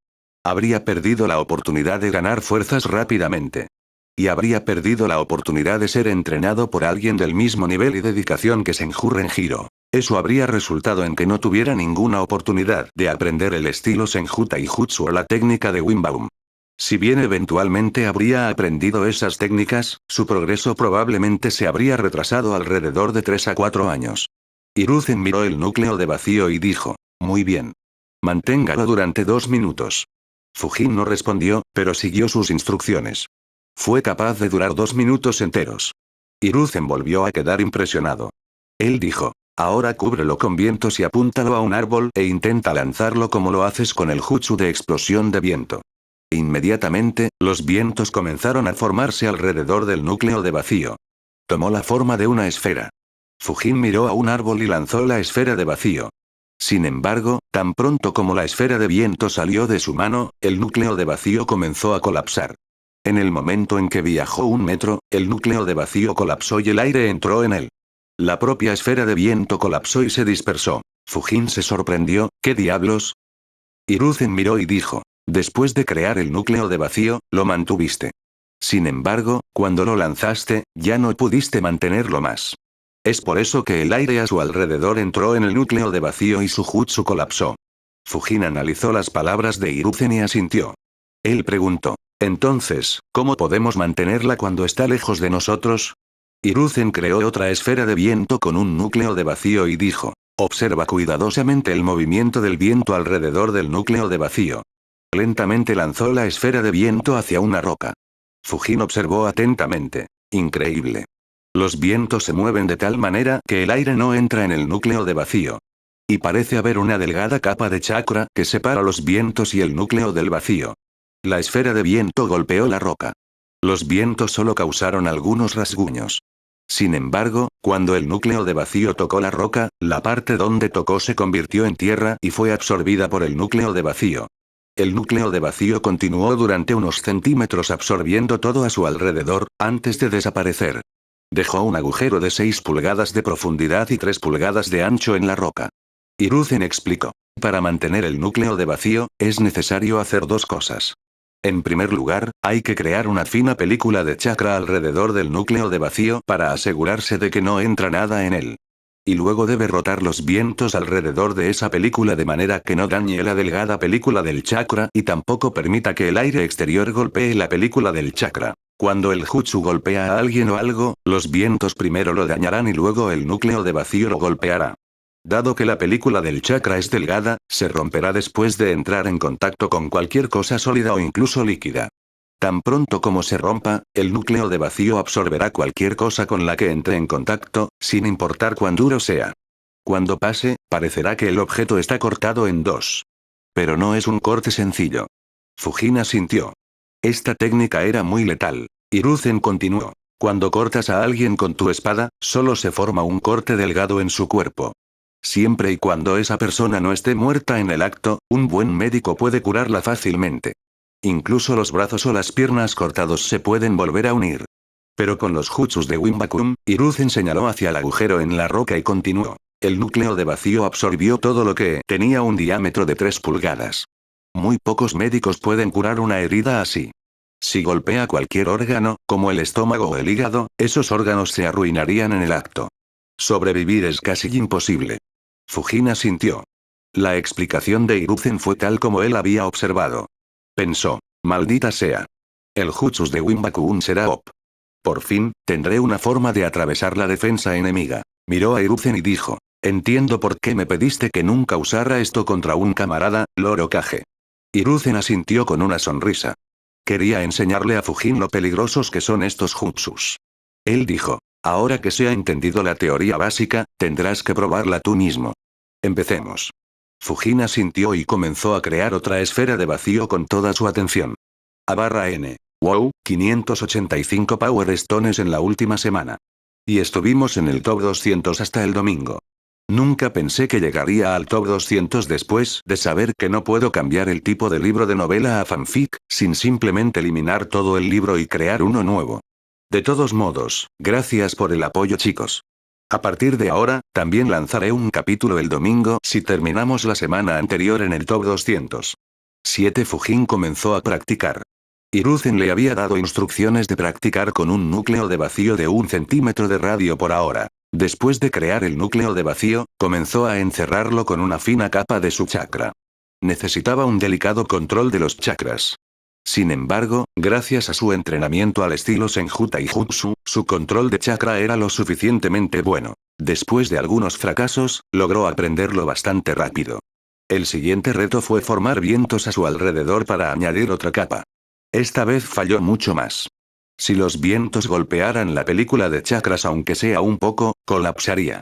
Habría perdido la oportunidad de ganar fuerzas rápidamente. Y habría perdido la oportunidad de ser entrenado por alguien del mismo nivel y dedicación que Senju Renjiro. Eso habría resultado en que no tuviera ninguna oportunidad de aprender el estilo Senju Taijutsu o la técnica de Wimbaum. Si bien eventualmente habría aprendido esas técnicas, su progreso probablemente se habría retrasado alrededor de 3 a 4 años. Hiruzen miró el núcleo de vacío y dijo: muy bien. Manténgalo durante 2 minutos. Fujin no respondió, pero siguió sus instrucciones. Fue capaz de durar 2 minutos enteros. Hiruzen volvió a quedar impresionado. Él dijo: ahora cúbrelo con vientos y apúntalo a un árbol e intenta lanzarlo como lo haces con el jutsu de explosión de viento. Inmediatamente, los vientos comenzaron a formarse alrededor del núcleo de vacío. Tomó la forma de una esfera. Fujin miró a un árbol y lanzó la esfera de vacío. Sin embargo, tan pronto como la esfera de viento salió de su mano, el núcleo de vacío comenzó a colapsar. En el momento en que viajó 1 metro, el núcleo de vacío colapsó y el aire entró en él. La propia esfera de viento colapsó y se dispersó. Fujin se sorprendió: ¿qué diablos? Hiruzen miró y dijo: después de crear el núcleo de vacío, lo mantuviste. Sin embargo, cuando lo lanzaste, ya no pudiste mantenerlo más. Es por eso que el aire a su alrededor entró en el núcleo de vacío y su jutsu colapsó. Fujin analizó las palabras de Hiruzen y asintió. Él preguntó: entonces, ¿cómo podemos mantenerla cuando está lejos de nosotros? Hiruzen creó otra esfera de viento con un núcleo de vacío y dijo: observa cuidadosamente el movimiento del viento alrededor del núcleo de vacío. Lentamente lanzó la esfera de viento hacia una roca. Fujin observó atentamente. Increíble. Los vientos se mueven de tal manera que el aire no entra en el núcleo de vacío. Y parece haber una delgada capa de chakra que separa los vientos y el núcleo del vacío. La esfera de viento golpeó la roca. Los vientos solo causaron algunos rasguños. Sin embargo, cuando el núcleo de vacío tocó la roca, la parte donde tocó se convirtió en tierra y fue absorbida por el núcleo de vacío. El núcleo de vacío continuó durante unos centímetros absorbiendo todo a su alrededor, antes de desaparecer. Dejó un agujero de 6 pulgadas de profundidad y 3 pulgadas de ancho en la roca. Hiruzen explicó: para mantener el núcleo de vacío, es necesario hacer 2 cosas. En primer lugar, hay que crear una fina película de chakra alrededor del núcleo de vacío para asegurarse de que no entra nada en él. Y luego debe rotar los vientos alrededor de esa película de manera que no dañe la delgada película del chakra y tampoco permita que el aire exterior golpee la película del chakra. Cuando el jutsu golpea a alguien o algo, los vientos primero lo dañarán y luego el núcleo de vacío lo golpeará. Dado que la película del chakra es delgada, se romperá después de entrar en contacto con cualquier cosa sólida o incluso líquida. Tan pronto como se rompa, el núcleo de vacío absorberá cualquier cosa con la que entre en contacto, sin importar cuán duro sea. Cuando pase, parecerá que el objeto está cortado en 2. Pero no es un corte sencillo. Fujin asintió. Esta técnica era muy letal. Hiruzen continuó: cuando cortas a alguien con tu espada, solo se forma un corte delgado en su cuerpo. Siempre y cuando esa persona no esté muerta en el acto, un buen médico puede curarla fácilmente. Incluso los brazos o las piernas cortados se pueden volver a unir. Pero con los jutsus de Wimbakum, Hiruzen señaló hacia el agujero en la roca y continuó: El núcleo de vacío absorbió todo lo que tenía un diámetro de 3 pulgadas. Muy pocos médicos pueden curar una herida así. Si golpea cualquier órgano, como el estómago o el hígado, esos órganos se arruinarían en el acto. Sobrevivir es casi imposible. Fujin asintió. La explicación de Hiruzen fue tal como él había observado. Pensó, maldita sea. El jutsus de Winbaku-un será OP. Por fin, tendré una forma de atravesar la defensa enemiga. Miró a Hiruzen y dijo, entiendo por qué me pediste que nunca usara esto contra un camarada, Lord Hokage. Hiruzen asintió con una sonrisa. Quería enseñarle a Fujin lo peligrosos que son estos jutsus. Él dijo, ahora que se ha entendido la teoría básica, tendrás que probarla tú mismo. Empecemos. Fujin asintió y comenzó a crear otra esfera de vacío con toda su atención. /N. Wow, 585 Power Stones en la última semana. Y estuvimos en el top 200 hasta el domingo. Nunca pensé que llegaría al top 200 después de saber que no puedo cambiar el tipo de libro de novela a fanfic, sin simplemente eliminar todo el libro y crear uno nuevo. De todos modos, gracias por el apoyo, chicos. A partir de ahora, también lanzaré un capítulo el domingo si terminamos la semana anterior en el top 200. 7 Fujin comenzó a practicar. Hiruzen le había dado instrucciones de practicar con un núcleo de vacío de 1 centímetro de radio por hora. Después de crear el núcleo de vacío, comenzó a encerrarlo con una fina capa de su chakra. Necesitaba un delicado control de los chakras. Sin embargo, gracias a su entrenamiento al estilo Senju Taijutsu, su control de chakra era lo suficientemente bueno. Después de algunos fracasos, logró aprenderlo bastante rápido. El siguiente reto fue formar vientos a su alrededor para añadir otra capa. Esta vez falló mucho más. Si los vientos golpearan la película de chakras aunque sea un poco, colapsaría.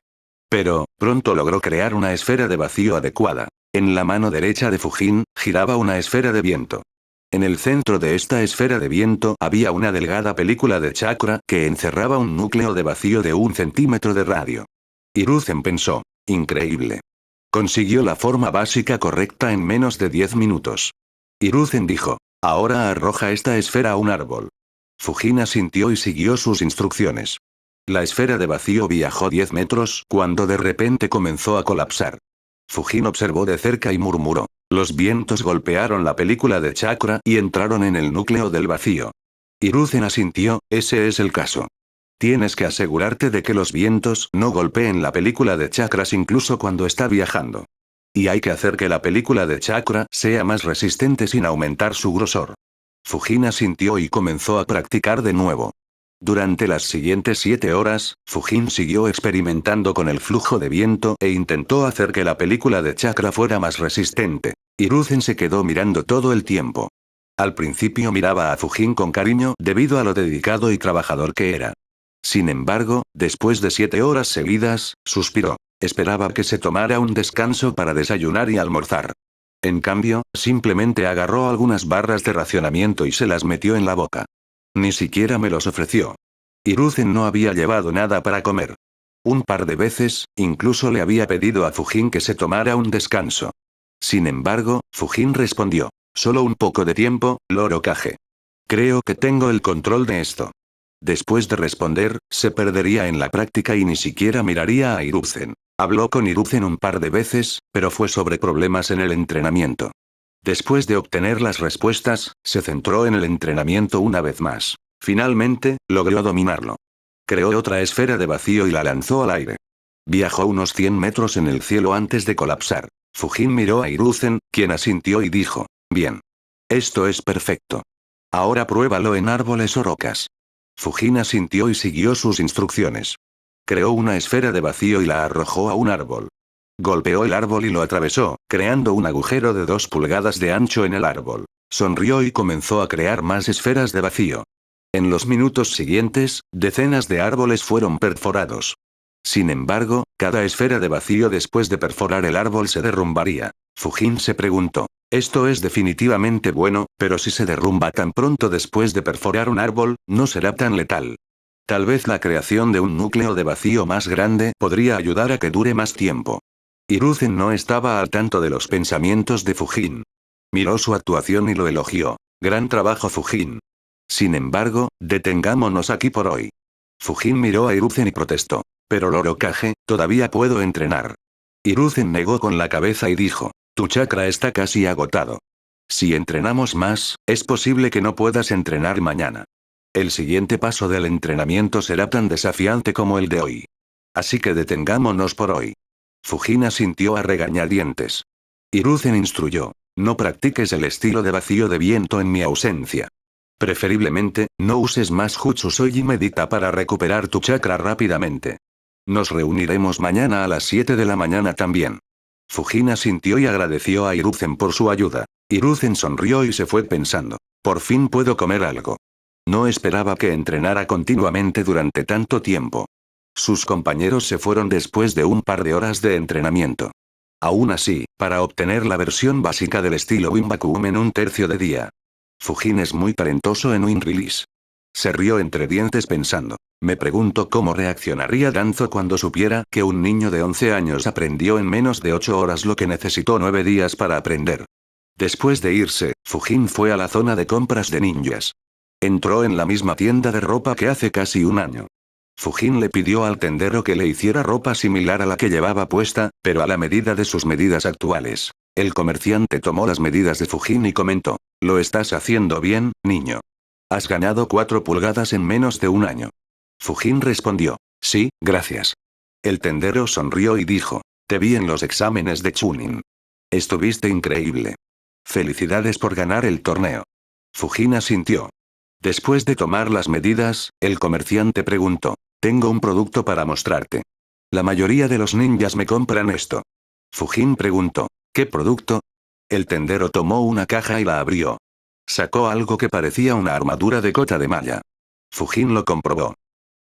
Pero, pronto logró crear una esfera de vacío adecuada. En la mano derecha de Fujin, giraba una esfera de viento. En el centro de esta esfera de viento había una delgada película de chakra que encerraba un núcleo de vacío de 1 centímetro de radio. Hiruzen pensó, increíble. Consiguió la forma básica correcta en menos de 10 minutos. Hiruzen dijo, ahora arroja esta esfera a un árbol. Fujin asintió y siguió sus instrucciones. La esfera de vacío viajó 10 metros cuando de repente comenzó a colapsar. Fujin observó de cerca y murmuró. Los vientos golpearon la película de chakra y entraron en el núcleo del vacío. Hiruzen asintió, ese es el caso. Tienes que asegurarte de que los vientos no golpeen la película de chakras incluso cuando está viajando. Y hay que hacer que la película de chakra sea más resistente sin aumentar su grosor. Fujin asintió y comenzó a practicar de nuevo. Durante las siguientes 7 horas, Fujin siguió experimentando con el flujo de viento e intentó hacer que la película de chakra fuera más resistente. Hiruzen se quedó mirando todo el tiempo. Al principio miraba a Fujin con cariño debido a lo dedicado y trabajador que era. Sin embargo, después de 7 horas seguidas, suspiró. Esperaba que se tomara un descanso para desayunar y almorzar. En cambio, simplemente agarró algunas barras de racionamiento y se las metió en la boca. Ni siquiera me los ofreció. Hiruzen no había llevado nada para comer. Un par de veces, incluso le había pedido a Fujin que se tomara un descanso. Sin embargo, Fujin respondió. Solo un poco de tiempo, Lord Hokage. Creo que tengo el control de esto. Después de responder, se perdería en la práctica y ni siquiera miraría a Hiruzen. Habló con Hiruzen un par de veces, pero fue sobre problemas en el entrenamiento. Después de obtener las respuestas, se centró en el entrenamiento una vez más. Finalmente, logró dominarlo. Creó otra esfera de vacío y la lanzó al aire. Viajó unos 100 metros en el cielo antes de colapsar. Fujin miró a Hiruzen, quien asintió y dijo, bien. Esto es perfecto. Ahora pruébalo en árboles o rocas. Fujin asintió y siguió sus instrucciones. Creó una esfera de vacío y la arrojó a un árbol. Golpeó el árbol y lo atravesó, creando un agujero de 2 pulgadas de ancho en el árbol. Sonrió y comenzó a crear más esferas de vacío. En los minutos siguientes, decenas de árboles fueron perforados. Sin embargo, cada esfera de vacío después de perforar el árbol se derrumbaría. Fujin se preguntó. Esto es definitivamente bueno, pero si se derrumba tan pronto después de perforar un árbol, no será tan letal. Tal vez la creación de un núcleo de vacío más grande podría ayudar a que dure más tiempo. Hiruzen no estaba al tanto de los pensamientos de Fujin. Miró su actuación y lo elogió. Gran trabajo, Fujin. Sin embargo, detengámonos aquí por hoy. Fujin miró a Hiruzen y protestó. Pero Lorokage, todavía puedo entrenar. Hiruzen negó con la cabeza y dijo, tu chakra está casi agotado. Si entrenamos más, es posible que no puedas entrenar mañana. El siguiente paso del entrenamiento será tan desafiante como el de hoy. Así que detengámonos por hoy. Fujin asintió a regañadientes. Hiruzen instruyó, no practiques el estilo de vacío de viento en mi ausencia. Preferiblemente, no uses más jutsus hoy y medita para recuperar tu chakra rápidamente. Nos reuniremos mañana a las 7 de la mañana también. Fujin asintió y agradeció a Hiruzen por su ayuda. Hiruzen sonrió y se fue pensando, por fin puedo comer algo. No esperaba que entrenara continuamente durante tanto tiempo. Sus compañeros se fueron después de un par de horas de entrenamiento. Aún así, para obtener la versión básica del estilo Winbakuum en un tercio de día. Fujin es muy talentoso en Wind Release. Se rió entre dientes pensando, me pregunto cómo reaccionaría Danzo cuando supiera que un niño de 11 años aprendió en menos de 8 horas lo que necesitó 9 días para aprender. Después de irse, Fujin fue a la zona de compras de ninjas. Entró en la misma tienda de ropa que hace casi un año. Fujin le pidió al tendero que le hiciera ropa similar a la que llevaba puesta, pero a la medida de sus medidas actuales. El comerciante tomó las medidas de Fujin y comentó, lo estás haciendo bien, niño. Has ganado 4 pulgadas en menos de un año. Fujin respondió, sí, gracias. El tendero sonrió y dijo, te vi en los exámenes de Chunin. Estuviste increíble. Felicidades por ganar el torneo. Fujin asintió. Después de tomar las medidas, el comerciante preguntó, tengo un producto para mostrarte. La mayoría de los ninjas me compran esto. Fujin preguntó, ¿qué producto? El tendero tomó una caja y la abrió. Sacó algo que parecía una armadura de cota de malla. Fujin lo comprobó.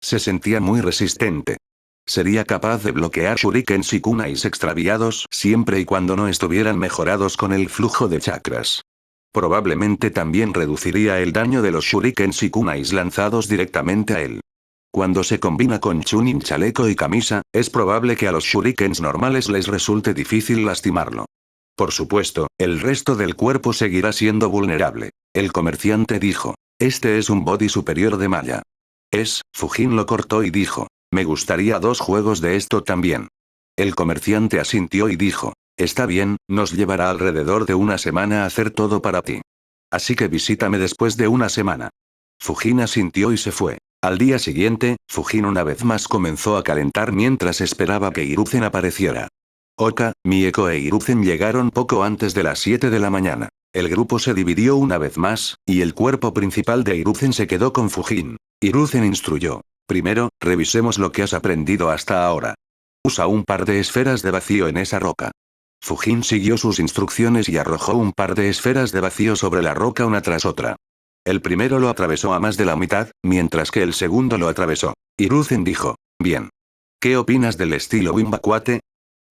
Se sentía muy resistente. Sería capaz de bloquear shurikens y kunais extraviados siempre y cuando no estuvieran mejorados con el flujo de chakras. Probablemente también reduciría el daño de los shurikens y kunais lanzados directamente a él. Cuando se combina con Chunin chaleco y camisa, es probable que a los shurikens normales les resulte difícil lastimarlo. Por supuesto, el resto del cuerpo seguirá siendo vulnerable. El comerciante dijo, este es un body superior de malla. Fujin lo cortó y dijo, me gustaría 2 juegos de esto también. El comerciante asintió y dijo, está bien, nos llevará alrededor de una semana hacer todo para ti. Así que visítame después de una semana. Fujin asintió y se fue. Al día siguiente, Fujin una vez más comenzó a calentar mientras esperaba que Hiruzen apareciera. Oka, Mieko e Hiruzen llegaron poco antes de las 7 de la mañana. El grupo se dividió una vez más, y el cuerpo principal de Hiruzen se quedó con Fujin. Hiruzen instruyó. Primero, revisemos lo que has aprendido hasta ahora. Usa un par de esferas de vacío en esa roca. Fujin siguió sus instrucciones y arrojó un par de esferas de vacío sobre la roca una tras otra. El primero lo atravesó a más de la mitad, mientras que el segundo lo atravesó. Hiruzen dijo, bien. ¿Qué opinas del estilo Winbakuate?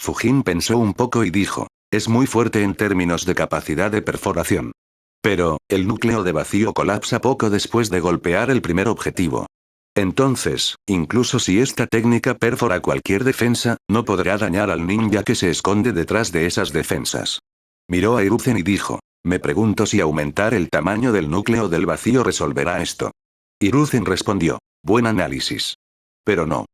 Fujin pensó un poco y dijo, es muy fuerte en términos de capacidad de perforación. Pero, el núcleo de vacío colapsa poco después de golpear el primer objetivo. Entonces, incluso si esta técnica perfora cualquier defensa, no podrá dañar al ninja que se esconde detrás de esas defensas. Miró a Hiruzen y dijo, me pregunto si aumentar el tamaño del núcleo del vacío resolverá esto. Hiruzen respondió, buen análisis. Pero no.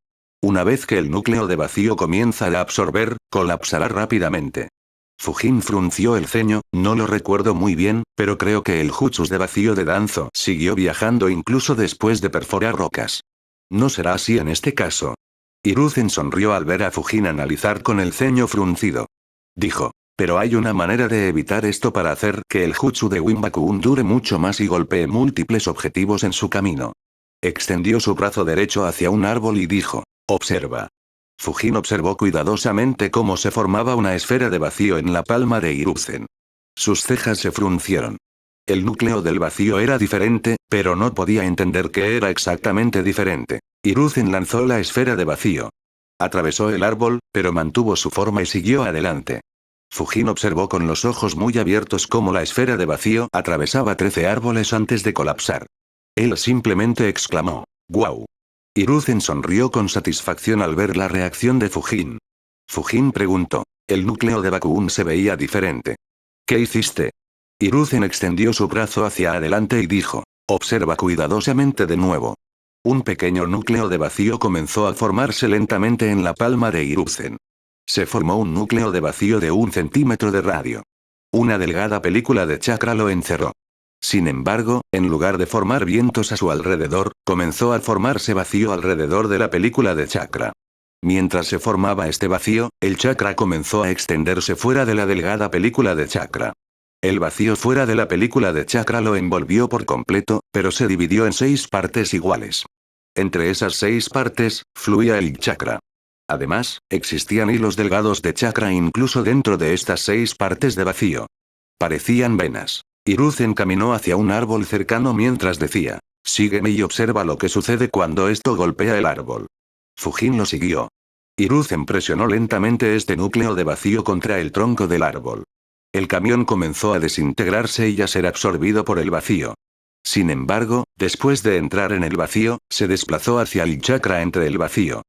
Una vez que el núcleo de vacío comienza a absorber, colapsará rápidamente. Fujin frunció el ceño, no lo recuerdo muy bien, pero creo que el jutsus de vacío de Danzo siguió viajando incluso después de perforar rocas. ¿No será así en este caso? Hiruzen sonrió al ver a Fujin analizar con el ceño fruncido. Dijo, pero hay una manera de evitar esto para hacer que el jutsu de Winbakuum dure mucho más y golpee múltiples objetivos en su camino. Extendió su brazo derecho hacia un árbol y dijo, observa. Fujin observó cuidadosamente cómo se formaba una esfera de vacío en la palma de Hiruzen. Sus cejas se fruncieron. El núcleo del vacío era diferente, pero no podía entender qué era exactamente diferente. Hiruzen lanzó la esfera de vacío. Atravesó el árbol, pero mantuvo su forma y siguió adelante. Fujin observó con los ojos muy abiertos cómo la esfera de vacío atravesaba 13 árboles antes de colapsar. Él simplemente exclamó, ¡guau! Hiruzen sonrió con satisfacción al ver la reacción de Fujin. Fujin preguntó. El núcleo de Bakuun se veía diferente. ¿Qué hiciste? Hiruzen extendió su brazo hacia adelante y dijo. Observa cuidadosamente de nuevo. Un pequeño núcleo de vacío comenzó a formarse lentamente en la palma de Hiruzen. Se formó un núcleo de vacío de 1 centímetro de radio. Una delgada película de chakra lo encerró. Sin embargo, en lugar de formar vientos a su alrededor, comenzó a formarse vacío alrededor de la película de chakra. Mientras se formaba este vacío, el chakra comenzó a extenderse fuera de la delgada película de chakra. El vacío fuera de la película de chakra lo envolvió por completo, pero se dividió en 6 partes iguales. Entre esas 6 partes, fluía el chakra. Además, existían hilos delgados de chakra incluso dentro de estas 6 partes de vacío. Parecían venas. Hiruzen caminó hacia un árbol cercano mientras decía, sígueme y observa lo que sucede cuando esto golpea el árbol. Fujin lo siguió. Hiruzen presionó lentamente este núcleo de vacío contra el tronco del árbol. El camión comenzó a desintegrarse y a ser absorbido por el vacío. Sin embargo, después de entrar en el vacío, se desplazó hacia el chakra entre el vacío.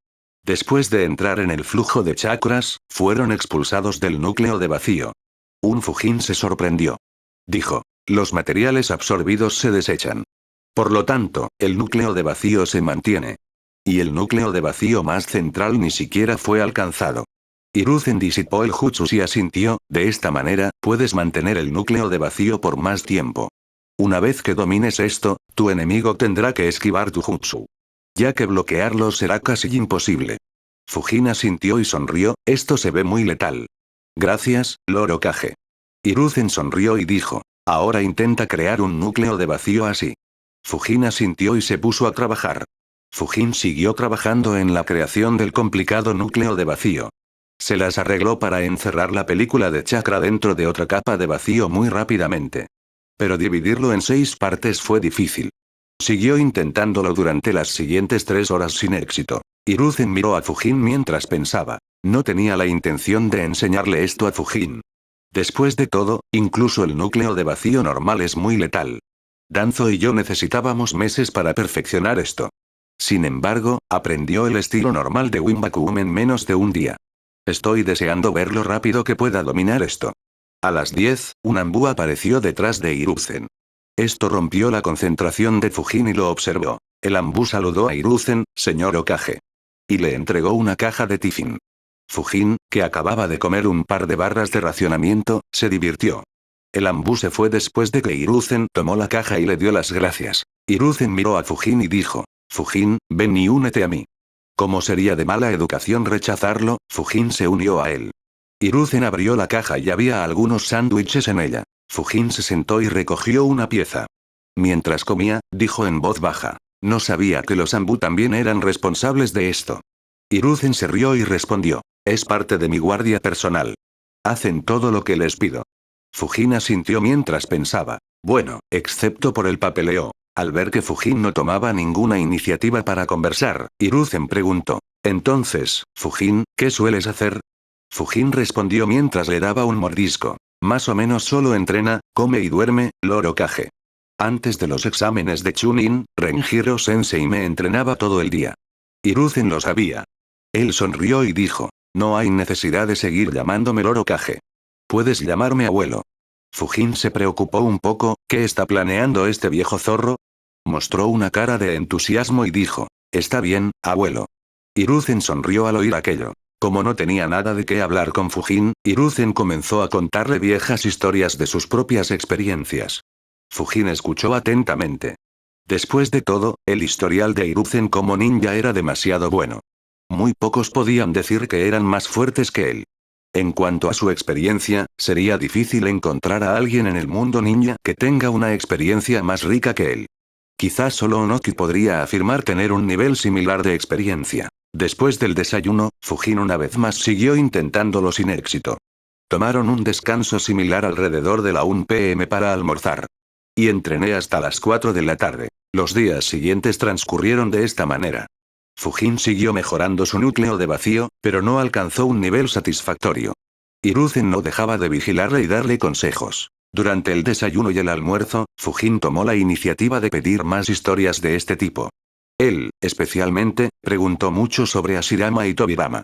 Después de entrar en el flujo de chakras, fueron expulsados del núcleo de vacío. Un Fujin se sorprendió. Dijo, los materiales absorbidos se desechan. Por lo tanto, el núcleo de vacío se mantiene. Y el núcleo de vacío más central ni siquiera fue alcanzado. Hiruzen disipó el jutsu y asintió, de esta manera, puedes mantener el núcleo de vacío por más tiempo. Una vez que domines esto, tu enemigo tendrá que esquivar tu jutsu. Ya que bloquearlo será casi imposible. Fujin asintió y sonrió, esto se ve muy letal. Gracias, Lord Hokage. Hiruzen sonrió y dijo, ahora intenta crear un núcleo de vacío así. Fujin asintió y se puso a trabajar. Fujin siguió trabajando en la creación del complicado núcleo de vacío. Se las arregló para encerrar la película de chakra dentro de otra capa de vacío muy rápidamente. Pero dividirlo en 6 partes fue difícil. Siguió intentándolo durante las siguientes 3 horas sin éxito. Hiruzen miró a Fujin mientras pensaba. No tenía la intención de enseñarle esto a Fujin. Después de todo, incluso el núcleo de vacío normal es muy letal. Danzo y yo necesitábamos meses para perfeccionar esto. Sin embargo, aprendió el estilo normal de Winbakum en menos de un día. Estoy deseando ver lo rápido que pueda dominar esto. A las 10, un ambú apareció detrás de Hiruzen. Esto rompió la concentración de Fujin y lo observó. El ambú saludó a Hiruzen, señor Hokage. Y le entregó una caja de tifin. Fujin, que acababa de comer un par de barras de racionamiento, se divirtió. El ambú se fue después de que Hiruzen tomó la caja y le dio las gracias. Hiruzen miró a Fujin y dijo, Fujin, ven y únete a mí. Como sería de mala educación rechazarlo, Fujin se unió a él. Hiruzen abrió la caja y había algunos sándwiches en ella. Fujin se sentó y recogió una pieza. Mientras comía, dijo en voz baja. No sabía que los ambú también eran responsables de esto. Hiruzen se rió y respondió. Es parte de mi guardia personal. Hacen todo lo que les pido. Fujin asintió mientras pensaba. Bueno, excepto por el papeleo. Al ver que Fujin no tomaba ninguna iniciativa para conversar, Hiruzen preguntó. Entonces, Fujin, ¿qué sueles hacer? Fujin respondió mientras le daba un mordisco. Más o menos solo entrena, come y duerme, Lord Hokage. Antes de los exámenes de Chunin, Renjiro Sensei me entrenaba todo el día. Hiruzen lo sabía. Él sonrió y dijo. No hay necesidad de seguir llamándome Lord Hokage. Puedes llamarme abuelo. Fujin se preocupó un poco, ¿qué está planeando este viejo zorro? Mostró una cara de entusiasmo y dijo. Está bien, abuelo. Hiruzen sonrió al oír aquello. Como no tenía nada de qué hablar con Fujin, Hiruzen comenzó a contarle viejas historias de sus propias experiencias. Fujin escuchó atentamente. Después de todo, el historial de Hiruzen como ninja era demasiado bueno. Muy pocos podían decir que eran más fuertes que él. En cuanto a su experiencia, sería difícil encontrar a alguien en el mundo ninja que tenga una experiencia más rica que él. Quizás solo Onoki podría afirmar tener un nivel similar de experiencia. Después del desayuno, Fujin una vez más siguió intentándolo sin éxito. Tomaron un descanso similar alrededor de la 1 p.m. para almorzar. Y entrené hasta las 4 de la tarde. Los días siguientes transcurrieron de esta manera. Fujin siguió mejorando su núcleo de vacío, pero no alcanzó un nivel satisfactorio. Hiruzen no dejaba de vigilarle y darle consejos. Durante el desayuno y el almuerzo, Fujin tomó la iniciativa de pedir más historias de este tipo. Él, especialmente, preguntó mucho sobre Ashirama y Tobirama.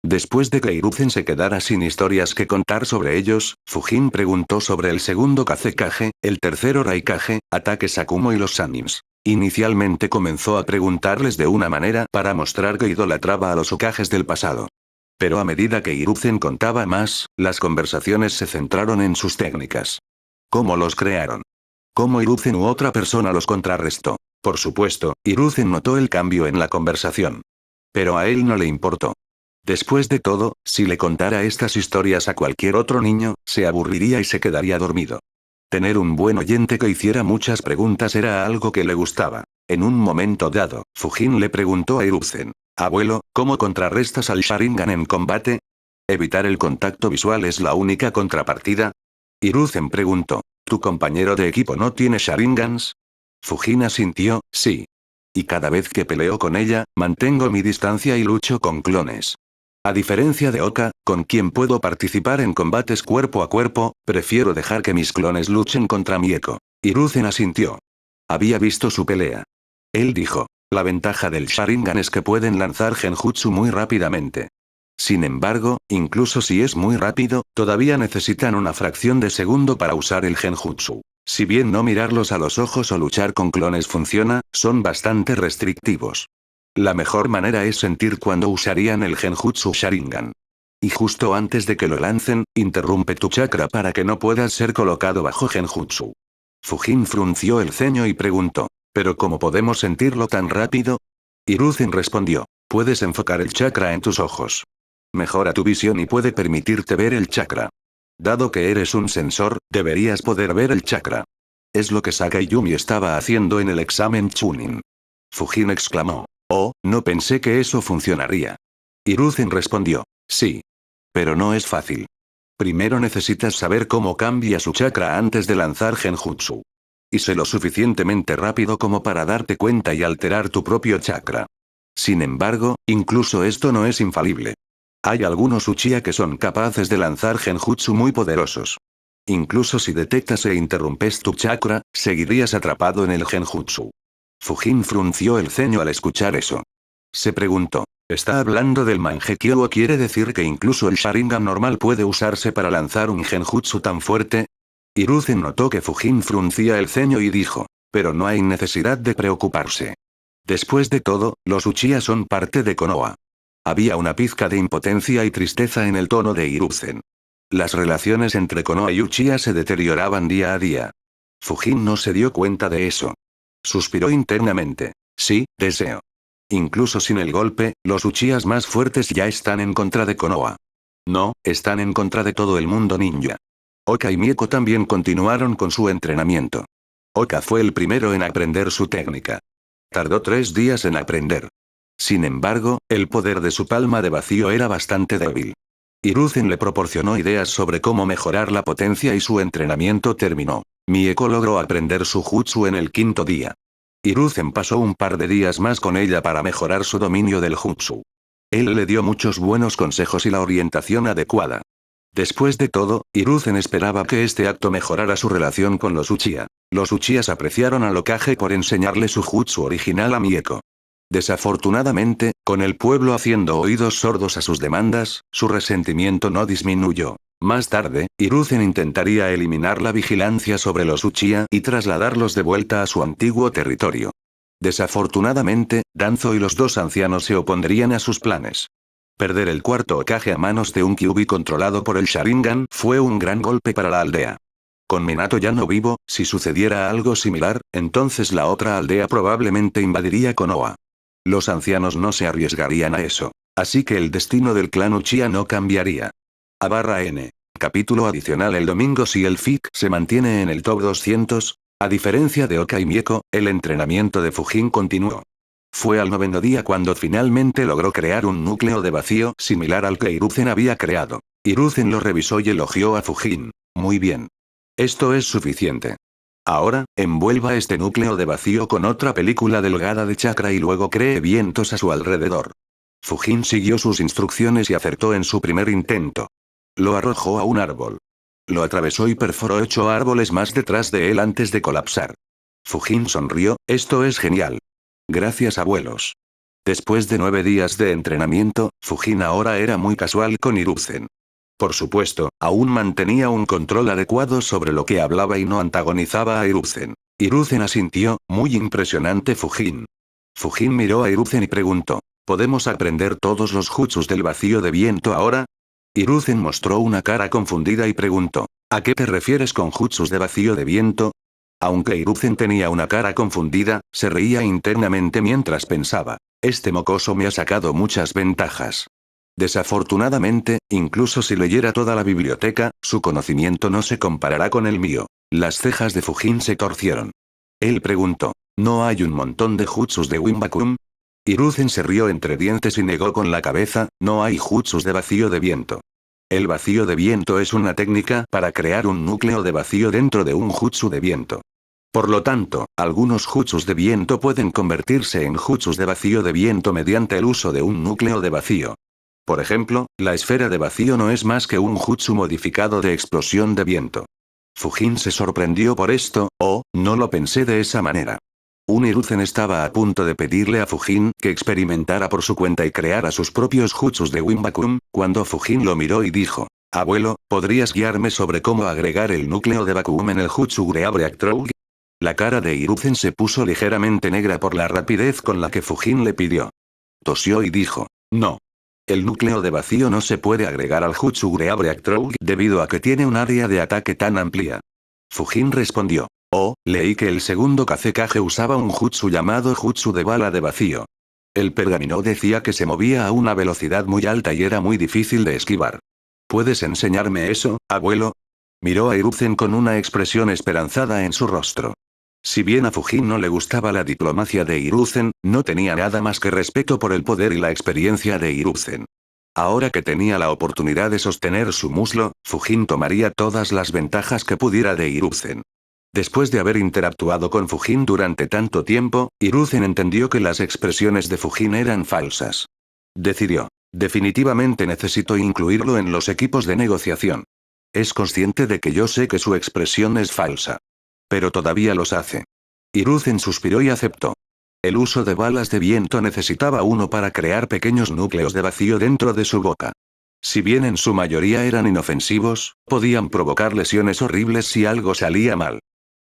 Después de que Hiruzen se quedara sin historias que contar sobre ellos, Fujin preguntó sobre el segundo Kazekage, el tercero Raikage, ataque Sakumo y los Sanins. Inicialmente comenzó a preguntarles de una manera para mostrar que idolatraba a los Hokages del pasado. Pero a medida que Hiruzen contaba más, las conversaciones se centraron en sus técnicas. ¿Cómo los crearon? ¿Cómo Hiruzen u otra persona los contrarrestó? Por supuesto, Hiruzen notó el cambio en la conversación. Pero a él no le importó. Después de todo, si le contara estas historias a cualquier otro niño, se aburriría y se quedaría dormido. Tener un buen oyente que hiciera muchas preguntas era algo que le gustaba. En un momento dado, Fujin le preguntó a Hiruzen: «Abuelo, ¿cómo contrarrestas al Sharingan en combate? ¿Evitar el contacto visual es la única contrapartida?». Hiruzen preguntó: «¿Tu compañero de equipo no tiene Sharingans?». Fujin asintió: «Sí. Y cada vez que peleo con ella, mantengo mi distancia y lucho con clones. A diferencia de Oka, con quien puedo participar en combates cuerpo a cuerpo, prefiero dejar que mis clones luchen contra Mieko». Hiruzen asintió. Había visto su pelea. Él dijo: «La ventaja del Sharingan es que pueden lanzar genjutsu muy rápidamente. Sin embargo, incluso si es muy rápido, todavía necesitan una fracción de segundo para usar el genjutsu. Si bien no mirarlos a los ojos o luchar con clones funciona, son bastante restrictivos. La mejor manera es sentir cuando usarían el genjutsu Sharingan. Y justo antes de que lo lancen, interrumpe tu chakra para que no puedas ser colocado bajo genjutsu». Fujin frunció el ceño y preguntó: «¿Pero cómo podemos sentirlo tan rápido?». Hiruzen respondió: «Puedes enfocar el chakra en tus ojos. Mejora tu visión y puede permitirte ver el chakra. Dado que eres un sensor, deberías poder ver el chakra». Es lo que Sakayumi estaba haciendo en el examen Chunin. Fujin exclamó: «Oh, no pensé que eso funcionaría». Hiruzen respondió: «Sí. Pero no es fácil. Primero necesitas saber cómo cambia su chakra antes de lanzar genjutsu. Y sé lo suficientemente rápido como para darte cuenta y alterar tu propio chakra. Sin embargo, incluso esto no es infalible. Hay algunos Uchiha que son capaces de lanzar genjutsu muy poderosos. Incluso si detectas e interrumpes tu chakra, seguirías atrapado en el genjutsu». Fujin frunció el ceño al escuchar eso. Se preguntó: ¿está hablando del Mangekyo o quiere decir que incluso el Sharingan normal puede usarse para lanzar un genjutsu tan fuerte? Hiruzen notó que Fujin fruncía el ceño y dijo: «Pero no hay necesidad de preocuparse. Después de todo, los Uchiha son parte de Konoha». Había una pizca de impotencia y tristeza en el tono de Hiruzen. Las relaciones entre Konoha y Uchiha se deterioraban día a día. Fujin no se dio cuenta de eso. Suspiró internamente. «Sí, deseo. Incluso sin el golpe, los Uchihas más fuertes ya están en contra de Konoha. No, están en contra de todo el mundo ninja». Oka y Mieko también continuaron con su entrenamiento. Oka fue el primero en aprender su técnica. Tardó 3 días en aprender. Sin embargo, el poder de su palma de vacío era bastante débil. Hiruzen le proporcionó ideas sobre cómo mejorar la potencia y su entrenamiento terminó. Mieko logró aprender su jutsu en el 5.º día. Hiruzen pasó un par de días más con ella para mejorar su dominio del jutsu. Él le dio muchos buenos consejos y la orientación adecuada. Después de todo, Hiruzen esperaba que este acto mejorara su relación con los Uchiha. Los Uchihas apreciaron al Hokage por enseñarle su jutsu original a Mieko. Desafortunadamente, con el pueblo haciendo oídos sordos a sus demandas, su resentimiento no disminuyó. Más tarde, Hiruzen intentaría eliminar la vigilancia sobre los Uchiha y trasladarlos de vuelta a su antiguo territorio. Desafortunadamente, Danzo y los 2 ancianos se opondrían a sus planes. Perder el 4.º Hokage a manos de un Kyuubi controlado por el Sharingan fue un gran golpe para la aldea. Con Minato ya no vivo, si sucediera algo similar, entonces la otra aldea probablemente invadiría Konoha. Los ancianos no se arriesgarían a eso. Así que el destino del clan Uchiha no cambiaría. A/N. Capítulo adicional el domingo. Si el FIC se mantiene en el top 200, a diferencia de Oka y Mieko, el entrenamiento de Fujin continuó. Fue al 9.º día cuando finalmente logró crear un núcleo de vacío similar al que Hiruzen había creado. Hiruzen lo revisó y elogió a Fujin. «Muy bien. Esto es suficiente. Ahora, envuelva este núcleo de vacío con otra película delgada de chakra y luego cree vientos a su alrededor». Fujin siguió sus instrucciones y acertó en su primer intento. Lo arrojó a un árbol. Lo atravesó y perforó 8 árboles más detrás de él antes de colapsar. Fujin sonrió: «Esto es genial. Gracias, abuelos». Después de 9 días de entrenamiento, Fujin ahora era muy casual con Hiruzen. Por supuesto, aún mantenía un control adecuado sobre lo que hablaba y no antagonizaba a Hiruzen. Hiruzen asintió, muy impresionante Fujin. Fujin miró a Hiruzen y preguntó, ¿podemos aprender todos los jutsus del vacío de viento ahora? Hiruzen mostró una cara confundida y preguntó, ¿a qué te refieres con jutsus de vacío de viento? Aunque Hiruzen tenía una cara confundida, se reía internamente mientras pensaba, este mocoso me ha sacado muchas ventajas. Desafortunadamente, incluso si leyera toda la biblioteca, su conocimiento no se comparará con el mío. Las cejas de Fujin se torcieron. Él preguntó, ¿no hay un montón de jutsus de Winbakum? Hiruzen se rió entre dientes y negó con la cabeza, no hay jutsus de vacío de viento. El vacío de viento es una técnica para crear un núcleo de vacío dentro de un jutsu de viento. Por lo tanto, algunos jutsus de viento pueden convertirse en jutsus de vacío de viento mediante el uso de un núcleo de vacío. Por ejemplo, la esfera de vacío no es más que un jutsu modificado de explosión de viento. Fujin se sorprendió por esto, no lo pensé de esa manera. Hiruzen estaba a punto de pedirle a Fujin que experimentara por su cuenta y creara sus propios jutsus de Winbakum, cuando Fujin lo miró y dijo, abuelo, ¿podrías guiarme sobre cómo agregar el núcleo de vacuum en el jutsu Greabreak Troll? La cara de Hiruzen se puso ligeramente negra por la rapidez con la que Fujin le pidió. Tosió y dijo, no. El núcleo de vacío no se puede agregar al jutsu Greabreak Troll debido a que tiene un área de ataque tan amplia. Fujin respondió, leí que el segundo Kazekage usaba un jutsu llamado jutsu de bala de vacío. El pergamino decía que se movía a una velocidad muy alta y era muy difícil de esquivar. ¿Puedes enseñarme eso, abuelo? Miró a Hiruzen con una expresión esperanzada en su rostro. Si bien a Fujin no le gustaba la diplomacia de Hiruzen, no tenía nada más que respeto por el poder y la experiencia de Hiruzen. Ahora que tenía la oportunidad de sostener su muslo, Fujin tomaría todas las ventajas que pudiera de Hiruzen. Después de haber interactuado con Fujin durante tanto tiempo, Hiruzen entendió que las expresiones de Fujin eran falsas. Decidió, definitivamente necesito incluirlo en los equipos de negociación. Es consciente de que yo sé que su expresión es falsa. Pero todavía los hace. Hiruzen suspiró y aceptó. El uso de balas de viento necesitaba uno para crear pequeños núcleos de vacío dentro de su boca. Si bien en su mayoría eran inofensivos, podían provocar lesiones horribles si algo salía mal.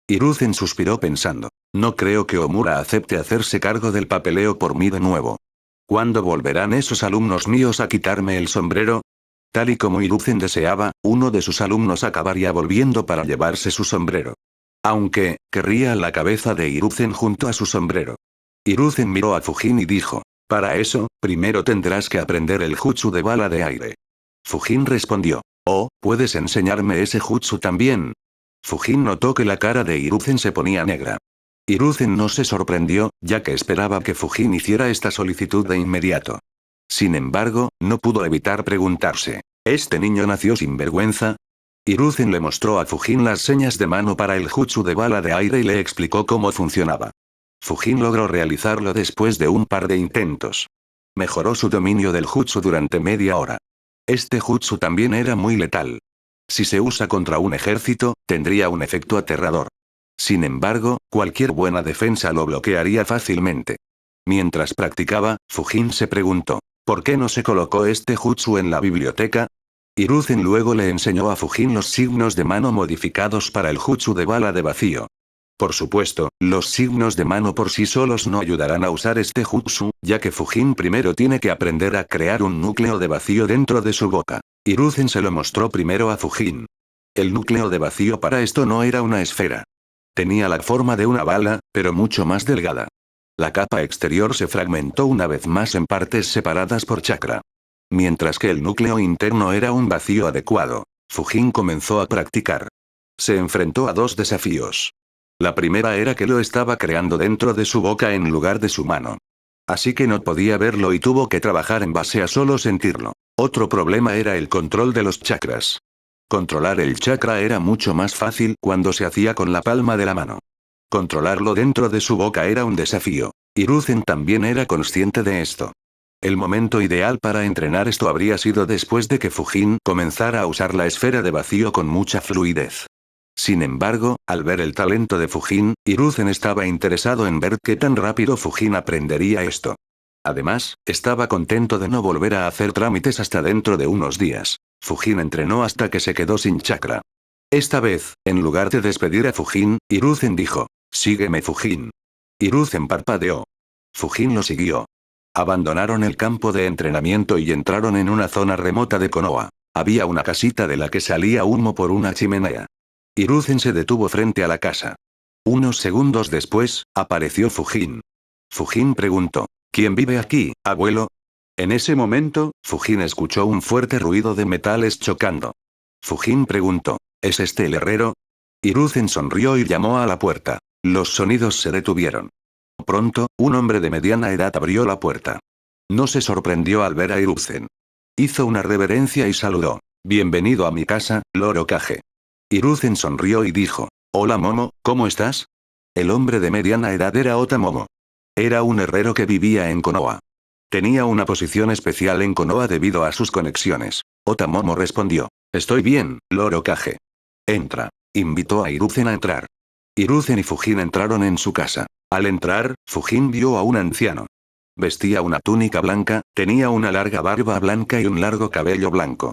Hiruzen suspiró pensando, no creo que Omura acepte hacerse cargo del papeleo por mí de nuevo. ¿Cuándo volverán esos alumnos míos a quitarme el sombrero? Tal y como Hiruzen deseaba, uno de sus alumnos acabaría volviendo para llevarse su sombrero. Aunque, querría la cabeza de Hiruzen junto a su sombrero. Hiruzen miró a Fujin y dijo, para eso, primero tendrás que aprender el jutsu de bala de aire. Fujin respondió, ¿puedes enseñarme ese jutsu también? Fujin notó que la cara de Hiruzen se ponía negra. Hiruzen no se sorprendió, ya que esperaba que Fujin hiciera esta solicitud de inmediato. Sin embargo, no pudo evitar preguntarse, ¿este niño nació sin vergüenza? Hiruzen le mostró a Fujin las señas de mano para el jutsu de bala de aire y le explicó cómo funcionaba. Fujin logró realizarlo después de un par de intentos. Mejoró su dominio del jutsu durante media hora. Este jutsu también era muy letal. Si se usa contra un ejército, tendría un efecto aterrador. Sin embargo, cualquier buena defensa lo bloquearía fácilmente. Mientras practicaba, Fujin se preguntó, ¿por qué no se colocó este jutsu en la biblioteca? Hiruzen luego le enseñó a Fujin los signos de mano modificados para el jutsu de bala de vacío. Por supuesto, los signos de mano por sí solos no ayudarán a usar este jutsu, ya que Fujin primero tiene que aprender a crear un núcleo de vacío dentro de su boca. Hiruzen se lo mostró primero a Fujin. El núcleo de vacío para esto no era una esfera. Tenía la forma de una bala, pero mucho más delgada. La capa exterior se fragmentó una vez más en partes separadas por chakra. Mientras que el núcleo interno era un vacío adecuado, Fujin comenzó a practicar. Se enfrentó a dos desafíos. La primera era que lo estaba creando dentro de su boca en lugar de su mano. Así que no podía verlo y tuvo que trabajar en base a solo sentirlo. Otro problema era el control de los chakras. Controlar el chakra era mucho más fácil cuando se hacía con la palma de la mano. Controlarlo dentro de su boca era un desafío. Hiruzen también era consciente de esto. El momento ideal para entrenar esto habría sido después de que Fujin comenzara a usar la esfera de vacío con mucha fluidez. Sin embargo, al ver el talento de Fujin, Hiruzen estaba interesado en ver qué tan rápido Fujin aprendería esto. Además, estaba contento de no volver a hacer trámites hasta dentro de unos días. Fujin entrenó hasta que se quedó sin chakra. Esta vez, en lugar de despedir a Fujin, Hiruzen dijo, Sígueme, Fujin. Hiruzen parpadeó. Fujin lo siguió. Abandonaron el campo de entrenamiento y entraron en una zona remota de Konoha. Había una casita de la que salía humo por una chimenea. Hiruzen se detuvo frente a la casa. Unos segundos después, apareció Fujin. Fujin preguntó: ¿Quién vive aquí, abuelo? En ese momento, Fujin escuchó un fuerte ruido de metales chocando. Fujin preguntó: ¿Es este el herrero? Hiruzen sonrió y llamó a la puerta. Los sonidos se detuvieron. Pronto, un hombre de mediana edad abrió la puerta. No se sorprendió al ver a Hiruzen. Hizo una reverencia y saludó. Bienvenido a mi casa, Lord Hokage. Hiruzen sonrió y dijo: Hola Momo, ¿cómo estás? El hombre de mediana edad era Ota Momo. Era un herrero que vivía en Konoha. Tenía una posición especial en Konoha debido a sus conexiones. Ota Momo respondió: Estoy bien, Lord Hokage. Entra. Invitó a Hiruzen a entrar. Hiruzen y Fujin entraron en su casa. Al entrar, Fujin vio a un anciano. Vestía una túnica blanca, tenía una larga barba blanca y un largo cabello blanco.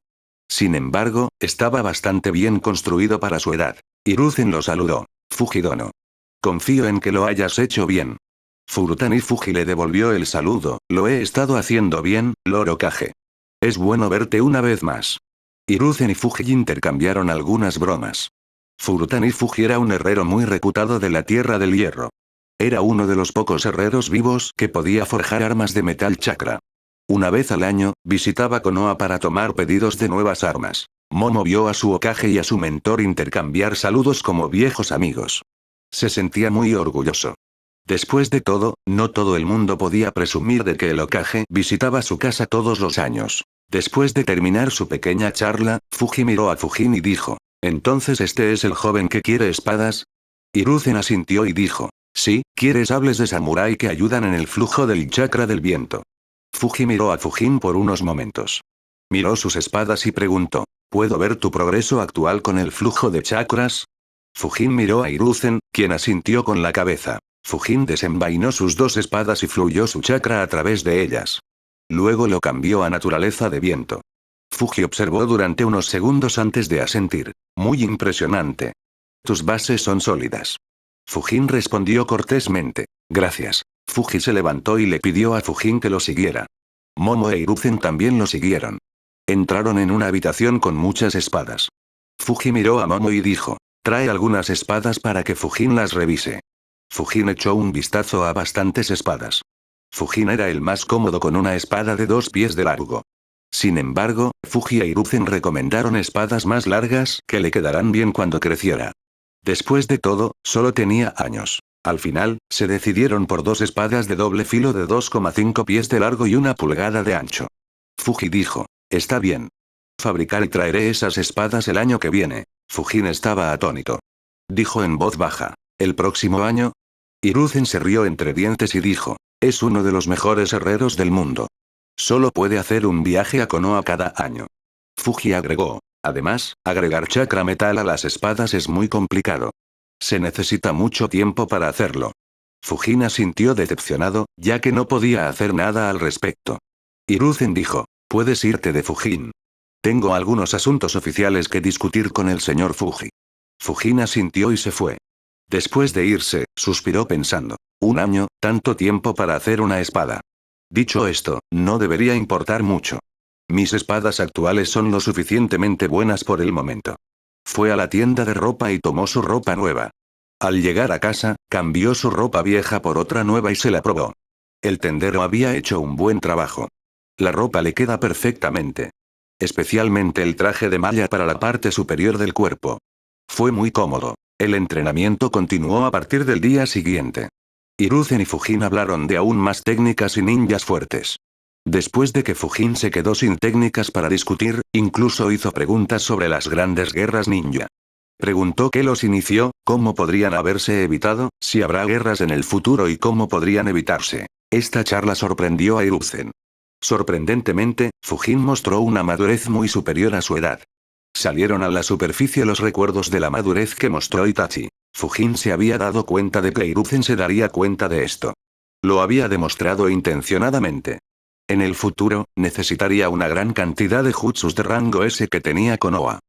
Sin embargo, estaba bastante bien construido para su edad. Hiruzen lo saludó. Fujidono. Confío en que lo hayas hecho bien. Furutani Fuji le devolvió el saludo. Lo he estado haciendo bien, Lord Hokage. Es bueno verte una vez más. Hiruzen y Fuji intercambiaron algunas bromas. Furutani Fuji era un herrero muy reputado de la Tierra del Hierro. Era uno de los pocos herreros vivos que podía forjar armas de metal chakra. Una vez al año, visitaba Konoha para tomar pedidos de nuevas armas. Momo vio a su Hokage y a su mentor intercambiar saludos como viejos amigos. Se sentía muy orgulloso. Después de todo, no todo el mundo podía presumir de que el Hokage visitaba su casa todos los años. Después de terminar su pequeña charla, Fuji miró a Fujin y dijo: ¿Entonces este es el joven que quiere espadas? Hiruzen asintió y dijo: Sí, ¿quieres sables de samurái que ayudan en el flujo del chakra del viento? Fuji miró a Fujin por unos momentos. Miró sus espadas y preguntó: ¿Puedo ver tu progreso actual con el flujo de chakras? Fujin miró a Hiruzen, quien asintió con la cabeza. Fujin desenvainó sus dos espadas y fluyó su chakra a través de ellas. Luego lo cambió a naturaleza de viento. Fuji observó durante unos segundos antes de asentir. Muy impresionante. Tus bases son sólidas. Fujin respondió cortésmente. Gracias. Fuji se levantó y le pidió a Fujin que lo siguiera. Momo e Hiruzen también lo siguieron. Entraron en una habitación con muchas espadas. Fuji miró a Momo y dijo: Trae algunas espadas para que Fujin las revise. Fujin echó un vistazo a bastantes espadas. Fujin era el más cómodo con una espada de 2 pies de largo. Sin embargo, Fuji e Hiruzen recomendaron espadas más largas que le quedarán bien cuando creciera. Después de todo, solo tenía años. Al final, se decidieron por 2 espadas de doble filo de 2,5 pies de largo y 1 pulgada de ancho. Fuji dijo: Está bien. Fabricar y traeré esas espadas el año que viene. Fujin estaba atónito. Dijo en voz baja: ¿El próximo año? Hiruzen se rió entre dientes y dijo: Es uno de los mejores herreros del mundo. Solo puede hacer un viaje a Konoha cada año. Fuji agregó: Además, agregar chakra metal a las espadas es muy complicado. Se necesita mucho tiempo para hacerlo. Fujin asintió decepcionado, ya que no podía hacer nada al respecto. Hiruzen dijo: Puedes irte de Fujin. Tengo algunos asuntos oficiales que discutir con el señor Fuji. Fujin asintió y se fue. Después de irse, suspiró pensando: 1 año, tanto tiempo para hacer una espada. Dicho esto, no debería importar mucho. Mis espadas actuales son lo suficientemente buenas por el momento. Fue a la tienda de ropa y tomó su ropa nueva. Al llegar a casa, cambió su ropa vieja por otra nueva y se la probó. El tendero había hecho un buen trabajo. La ropa le queda perfectamente. Especialmente el traje de malla para la parte superior del cuerpo. Fue muy cómodo. El entrenamiento continuó a partir del día siguiente. Hiruzen y Fujin hablaron de aún más técnicas y ninjas fuertes. Después de que Fujin se quedó sin técnicas para discutir, incluso hizo preguntas sobre las grandes guerras ninja. Preguntó qué los inició, cómo podrían haberse evitado, si habrá guerras en el futuro y cómo podrían evitarse. Esta charla sorprendió a Hiruzen. Sorprendentemente, Fujin mostró una madurez muy superior a su edad. Salieron a la superficie los recuerdos de la madurez que mostró Itachi. Fujin se había dado cuenta de que Hiruzen se daría cuenta de esto. Lo había demostrado intencionadamente. En el futuro, necesitaría una gran cantidad de jutsus de rango S que tenía Konoha.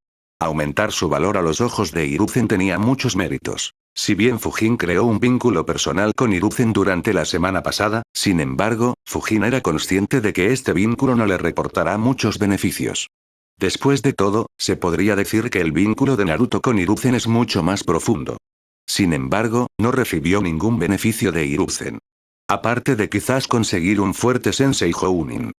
Aumentar su valor a los ojos de Hiruzen tenía muchos méritos. Si bien Fujin creó un vínculo personal con Hiruzen durante la semana pasada, sin embargo, Fujin era consciente de que este vínculo no le reportará muchos beneficios. Después de todo, se podría decir que el vínculo de Naruto con Hiruzen es mucho más profundo. Sin embargo, no recibió ningún beneficio de Hiruzen. Aparte de quizás conseguir un fuerte Sensei Jounin.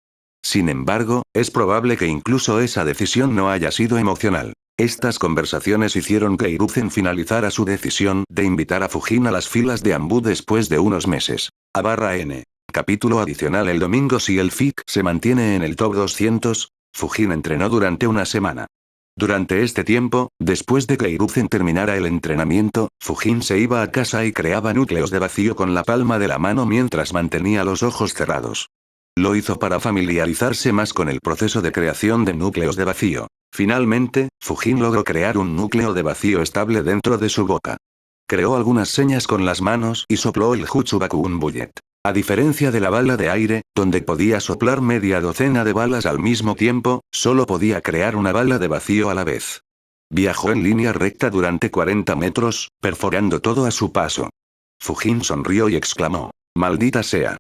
Sin embargo, es probable que incluso esa decisión no haya sido emocional. Estas conversaciones hicieron que Hiruzen finalizara su decisión de invitar a Fujin a las filas de Anbu después de unos meses. A/N. Capítulo adicional. El domingo, si el FIC se mantiene en el top 200, Fujin entrenó durante una semana. Durante este tiempo, después de que Hiruzen terminara el entrenamiento, Fujin se iba a casa y creaba núcleos de vacío con la palma de la mano mientras mantenía los ojos cerrados. Lo hizo para familiarizarse más con el proceso de creación de núcleos de vacío. Finalmente, Fujin logró crear un núcleo de vacío estable dentro de su boca. Creó algunas señas con las manos y sopló el Jutsu Bakuun Bullet. A diferencia de la bala de aire, donde podía soplar media docena de balas al mismo tiempo, solo podía crear una bala de vacío a la vez. Viajó en línea recta durante 40 metros, perforando todo a su paso. Fujin sonrió y exclamó: «¡Maldita sea!».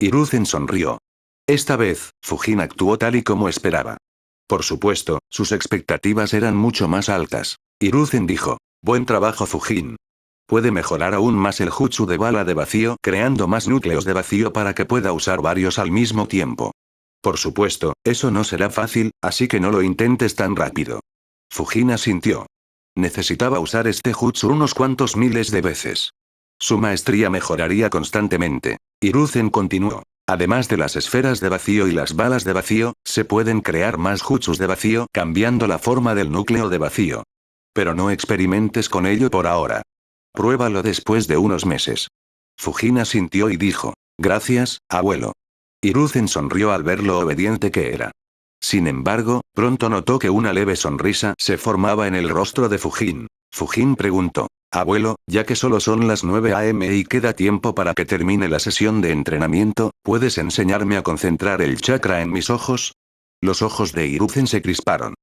Hiruzen sonrió. Esta vez, Fujin actuó tal y como esperaba. Por supuesto, sus expectativas eran mucho más altas. Hiruzen dijo: «Buen trabajo, Fujin. Puede mejorar aún más el jutsu de bala de vacío creando más núcleos de vacío para que pueda usar varios al mismo tiempo». Por supuesto, eso no será fácil, así que no lo intentes tan rápido. Fujin asintió. Necesitaba usar este jutsu unos cuantos miles de veces. Su maestría mejoraría constantemente. Hiruzen continuó. Además de las esferas de vacío y las balas de vacío, se pueden crear más jutsus de vacío cambiando la forma del núcleo de vacío. Pero no experimentes con ello por ahora. Pruébalo después de unos meses. Fujin asintió y dijo: «Gracias, abuelo». Hiruzen sonrió al ver lo obediente que era. Sin embargo, pronto notó que una leve sonrisa se formaba en el rostro de Fujin. Fujin preguntó: «Abuelo, ya que solo son las 9 a.m. y queda tiempo para que termine la sesión de entrenamiento, ¿puedes enseñarme a concentrar el chakra en mis ojos?». Los ojos de Hiruzen se crisparon.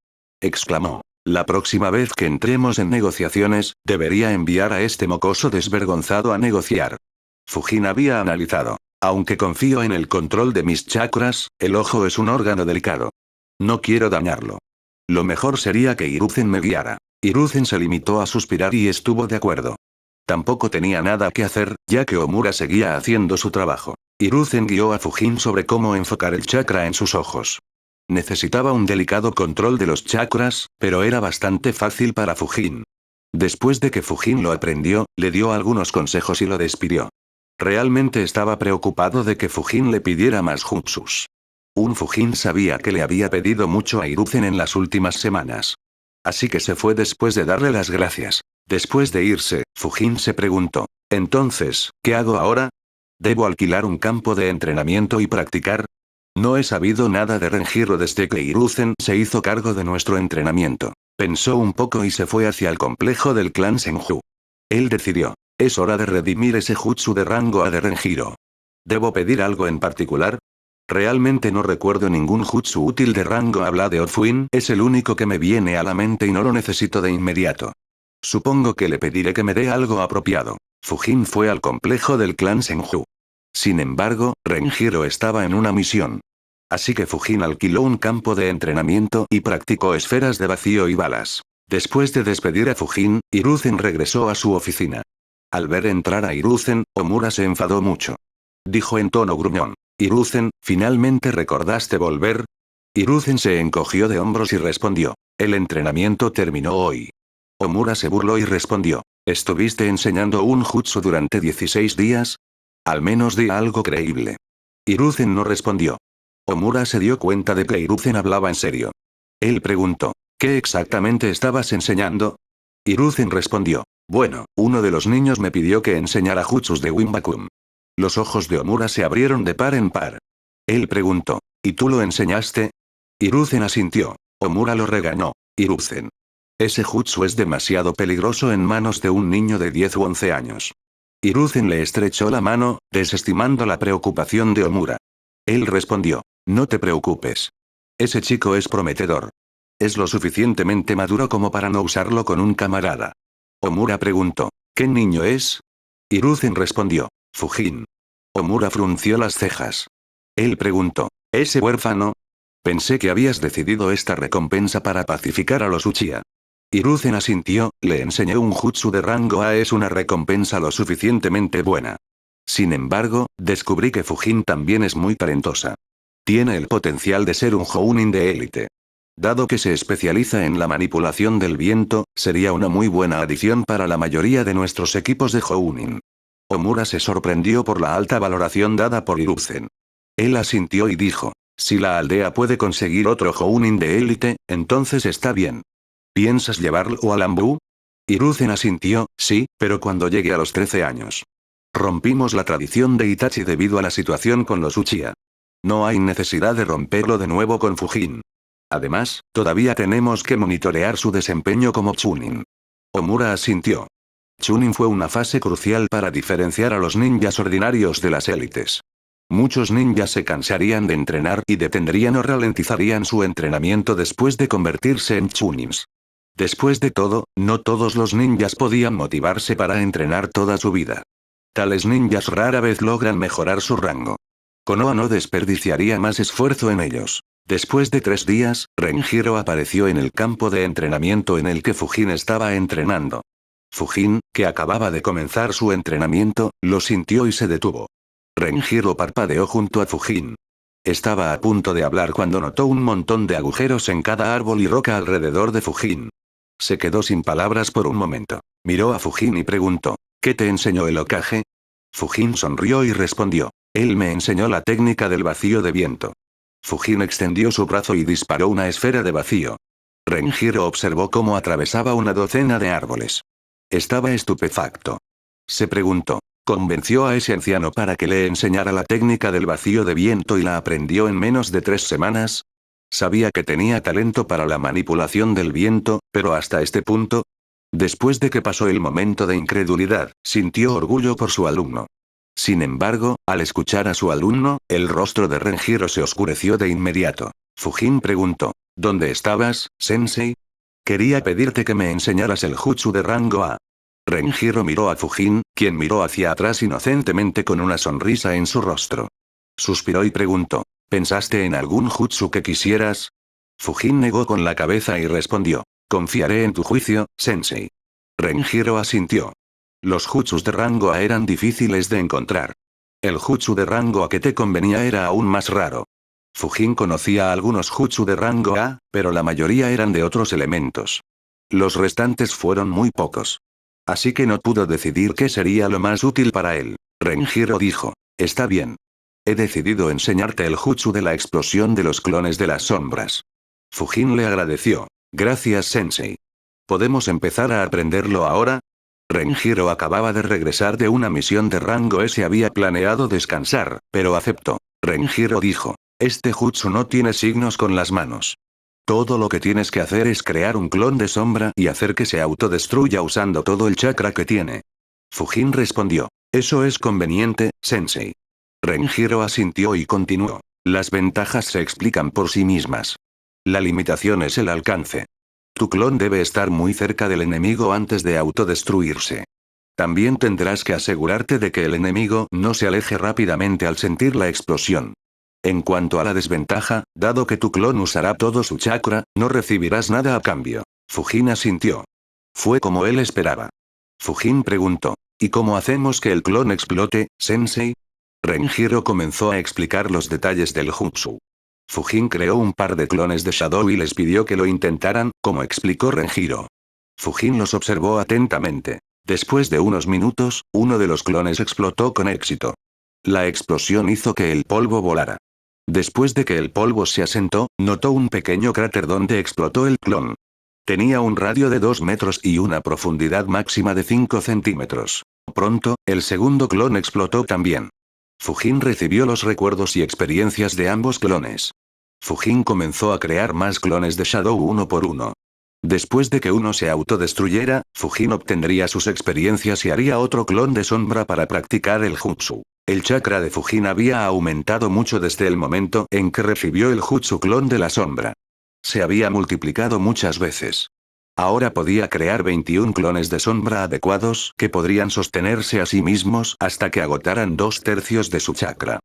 Exclamó: «La próxima vez que entremos en negociaciones, debería enviar a este mocoso desvergonzado a negociar». Fujin había analizado. «Aunque confío en el control de mis chakras, el ojo es un órgano delicado. No quiero dañarlo. Lo mejor sería que Hiruzen me guiara». Hiruzen se limitó a suspirar y estuvo de acuerdo. Tampoco tenía nada que hacer, ya que Omura seguía haciendo su trabajo. Hiruzen guió a Fujin sobre cómo enfocar el chakra en sus ojos. Necesitaba un delicado control de los chakras, pero era bastante fácil para Fujin. Después de que Fujin lo aprendió, le dio algunos consejos y lo despidió. Realmente estaba preocupado de que Fujin le pidiera más jutsus. Un Fujin sabía que le había pedido mucho a Hiruzen en las últimas semanas. Así que se fue después de darle las gracias. Después de irse, Fujin se preguntó: «Entonces, ¿qué hago ahora? ¿Debo alquilar un campo de entrenamiento y practicar? No he sabido nada de Renjiro desde que Hiruzen se hizo cargo de nuestro entrenamiento». Pensó un poco y se fue hacia el complejo del clan Senju. Él decidió: «Es hora de redimir ese jutsu de rango A de Renjiro. ¿Debo pedir algo en particular? Realmente no recuerdo ningún jutsu útil de rango A. de Ofuin es el único que me viene a la mente y no lo necesito de inmediato. Supongo que le pediré que me dé algo apropiado». Fujin fue al complejo del clan Senju. Sin embargo, Renjiro estaba en una misión. Así que Fujin alquiló un campo de entrenamiento y practicó esferas de vacío y balas. Después de despedir a Fujin, Hiruzen regresó a su oficina. Al ver entrar a Hiruzen, Omura se enfadó mucho. Dijo en tono gruñón: «Hiruzen, ¿finalmente recordaste volver?». Hiruzen se encogió de hombros y respondió: «El entrenamiento terminó hoy». Omura se burló y respondió: «¿Estuviste enseñando un jutsu durante 16 días? Al menos di algo creíble». Hiruzen no respondió. Omura se dio cuenta de que Hiruzen hablaba en serio. Él preguntó: «¿Qué exactamente estabas enseñando?». Hiruzen respondió: «Bueno, uno de los niños me pidió que enseñara jutsus de Winbakum». Los ojos de Omura se abrieron de par en par. Él preguntó: «¿Y tú lo enseñaste?». Hiruzen asintió. Omura lo regañó: «Hiruzen. Ese jutsu es demasiado peligroso en manos de un niño de 10 u 11 años». Hiruzen le estrechó la mano, desestimando la preocupación de Omura. Él respondió: «No te preocupes. Ese chico es prometedor. Es lo suficientemente maduro como para no usarlo con un camarada. Omura preguntó. ¿Qué niño es? Hiruzen respondió. Fujin. Omura frunció las cejas. Él preguntó. ¿Ese huérfano? Pensé que habías decidido esta recompensa para pacificar a los Uchiha. Hiruzen asintió, le enseñé un jutsu de rango A. Es una recompensa lo suficientemente buena. Sin embargo, descubrí que Fujin también es muy talentosa. Tiene el potencial de ser un Jounin de élite. Dado que se especializa en la manipulación del viento, sería una muy buena adición para la mayoría de nuestros equipos de Jounin. Omura se sorprendió por la alta valoración dada por Hiruzen. Él asintió y dijo, si la aldea puede conseguir otro Jounin de élite, entonces está bien. ¿Piensas llevarlo al Anbu? Hiruzen asintió, sí, pero cuando llegue a los 13 años. Rompimos la tradición de Itachi debido a la situación con los Uchiha. No hay necesidad de romperlo de nuevo con Fujin. Además, todavía tenemos que monitorear su desempeño como Chunin. Omura asintió. Chunin fue una fase crucial para diferenciar a los ninjas ordinarios de las élites. Muchos ninjas se cansarían de entrenar y detendrían o ralentizarían su entrenamiento después de convertirse en Chunins. Después de todo, no todos los ninjas podían motivarse para entrenar toda su vida. Tales ninjas rara vez logran mejorar su rango. Konoha no desperdiciaría más esfuerzo en ellos. Después de 3 días, Renjiro apareció en el campo de entrenamiento en el que Fujin estaba entrenando. Fujin, que acababa de comenzar su entrenamiento, lo sintió y se detuvo. Renjiro parpadeó junto a Fujin. Estaba a punto de hablar cuando notó un montón de agujeros en cada árbol y roca alrededor de Fujin. Se quedó sin palabras por un momento. Miró a Fujin y preguntó, ¿qué te enseñó el Hokage? Fujin sonrió y respondió, él me enseñó la técnica del vacío de viento. Fujin extendió su brazo y disparó una esfera de vacío. Renjiro observó cómo atravesaba una docena de árboles. Estaba estupefacto. Se preguntó, ¿convenció a ese anciano para que le enseñara la técnica del vacío de viento y la aprendió en menos de 3 semanas? Sabía que tenía talento para la manipulación del viento, pero hasta este punto. Después de que pasó el momento de incredulidad, sintió orgullo por su alumno. Sin embargo, al escuchar a su alumno, el rostro de Renjiro se oscureció de inmediato. Fujin preguntó, ¿dónde estabas, sensei? Quería pedirte que me enseñaras el jutsu de rango A. Renjiro miró a Fujin, quien miró hacia atrás inocentemente con una sonrisa en su rostro. Suspiró y preguntó, ¿pensaste en algún jutsu que quisieras? Fujin negó con la cabeza y respondió, confiaré en tu juicio, sensei. Renjiro asintió. Los jutsus de rango A eran difíciles de encontrar. El jutsu de rango A que te convenía era aún más raro. Fujin conocía algunos jutsu de rango A, pero la mayoría eran de otros elementos. Los restantes fueron muy pocos. Así que no pudo decidir qué sería lo más útil para él. Renjiro dijo, está bien. He decidido enseñarte el jutsu de la explosión de los clones de las sombras. Fujin le agradeció. Gracias, sensei. ¿Podemos empezar a aprenderlo ahora? Renjiro acababa de regresar de una misión de rango S. Había planeado descansar, pero aceptó. Renjiro dijo, este jutsu no tiene signos con las manos. Todo lo que tienes que hacer es crear un clon de sombra y hacer que se autodestruya usando todo el chakra que tiene. Fujin respondió, eso es conveniente, sensei. Renjiro asintió y continuó. Las ventajas se explican por sí mismas. La limitación es el alcance. Tu clon debe estar muy cerca del enemigo antes de autodestruirse. También tendrás que asegurarte de que el enemigo no se aleje rápidamente al sentir la explosión. En cuanto a la desventaja, dado que tu clon usará todo su chakra, no recibirás nada a cambio. Fujin asintió. Fue como él esperaba. Fujin preguntó, ¿y cómo hacemos que el clon explote, sensei? Renjiro comenzó a explicar los detalles del jutsu. Fujin creó un par de clones de Shadow y les pidió que lo intentaran, como explicó Renjiro. Fujin los observó atentamente. Después de unos minutos, uno de los clones explotó con éxito. La explosión hizo que el polvo volara. Después de que el polvo se asentó, notó un pequeño cráter donde explotó el clon. Tenía un radio de 2 metros y una profundidad máxima de 5 centímetros. Pronto, el segundo clon explotó también. Fujin recibió los recuerdos y experiencias de ambos clones. Fujin comenzó a crear más clones de Shadow uno por uno. Después de que uno se autodestruyera, Fujin obtendría sus experiencias y haría otro clon de sombra para practicar el jutsu. El chakra de Fujin había aumentado mucho desde el momento en que recibió el jutsu clon de la sombra. se había multiplicado muchas veces. Ahora podía crear 21 clones de sombra adecuados que podrían sostenerse a sí mismos hasta que agotaran 2/3 de su chakra.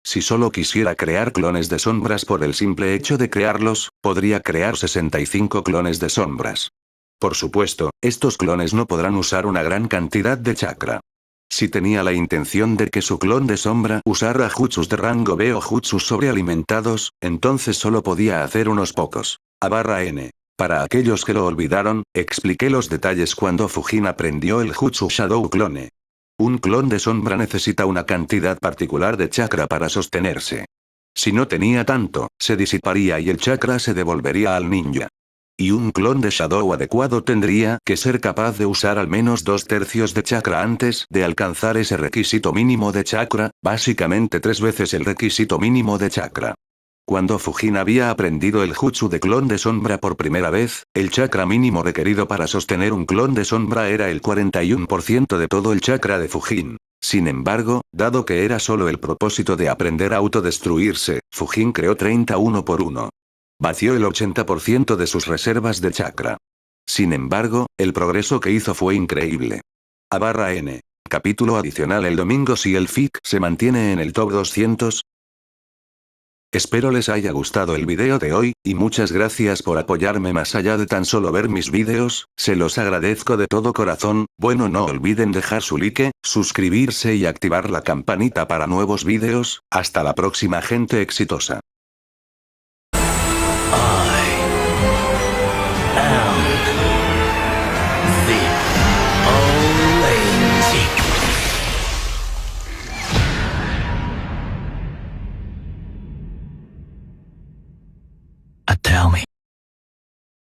Si solo quisiera crear clones de sombras por el simple hecho de crearlos, podría crear 65 clones de sombras. Por supuesto, estos clones no podrán usar una gran cantidad de chakra. Si tenía la intención de que su clon de sombra usara jutsus de rango B o jutsus sobrealimentados, entonces solo podía hacer unos pocos. A/N. Para aquellos que lo olvidaron, expliqué los detalles cuando Fujin aprendió el jutsu Shadow Clone. Un clon de sombra necesita una cantidad particular de chakra para sostenerse. Si no tenía tanto, se disiparía y el chakra se devolvería al ninja. Y un clon de Shadow adecuado tendría que ser capaz de usar al menos 2/3 de chakra antes de alcanzar ese requisito mínimo de chakra, básicamente 3 veces el requisito mínimo de chakra. Cuando Fujin había aprendido el jutsu de clon de sombra por primera vez, el chakra mínimo requerido para sostener un clon de sombra era el 41% de todo el chakra de Fujin. Sin embargo, dado que era solo el propósito de aprender a autodestruirse, Fujin creó 31 por 1. Vació el 80% de sus reservas de chakra. Sin embargo, el progreso que hizo fue increíble. A/N. Capítulo adicional el domingo si el FIC se mantiene en el top 200. Espero les haya gustado el video de hoy, y muchas gracias por apoyarme más allá de tan solo ver mis videos, se los agradezco de todo corazón. Bueno, no olviden dejar su like, suscribirse y activar la campanita para nuevos videos. Hasta la próxima, gente exitosa.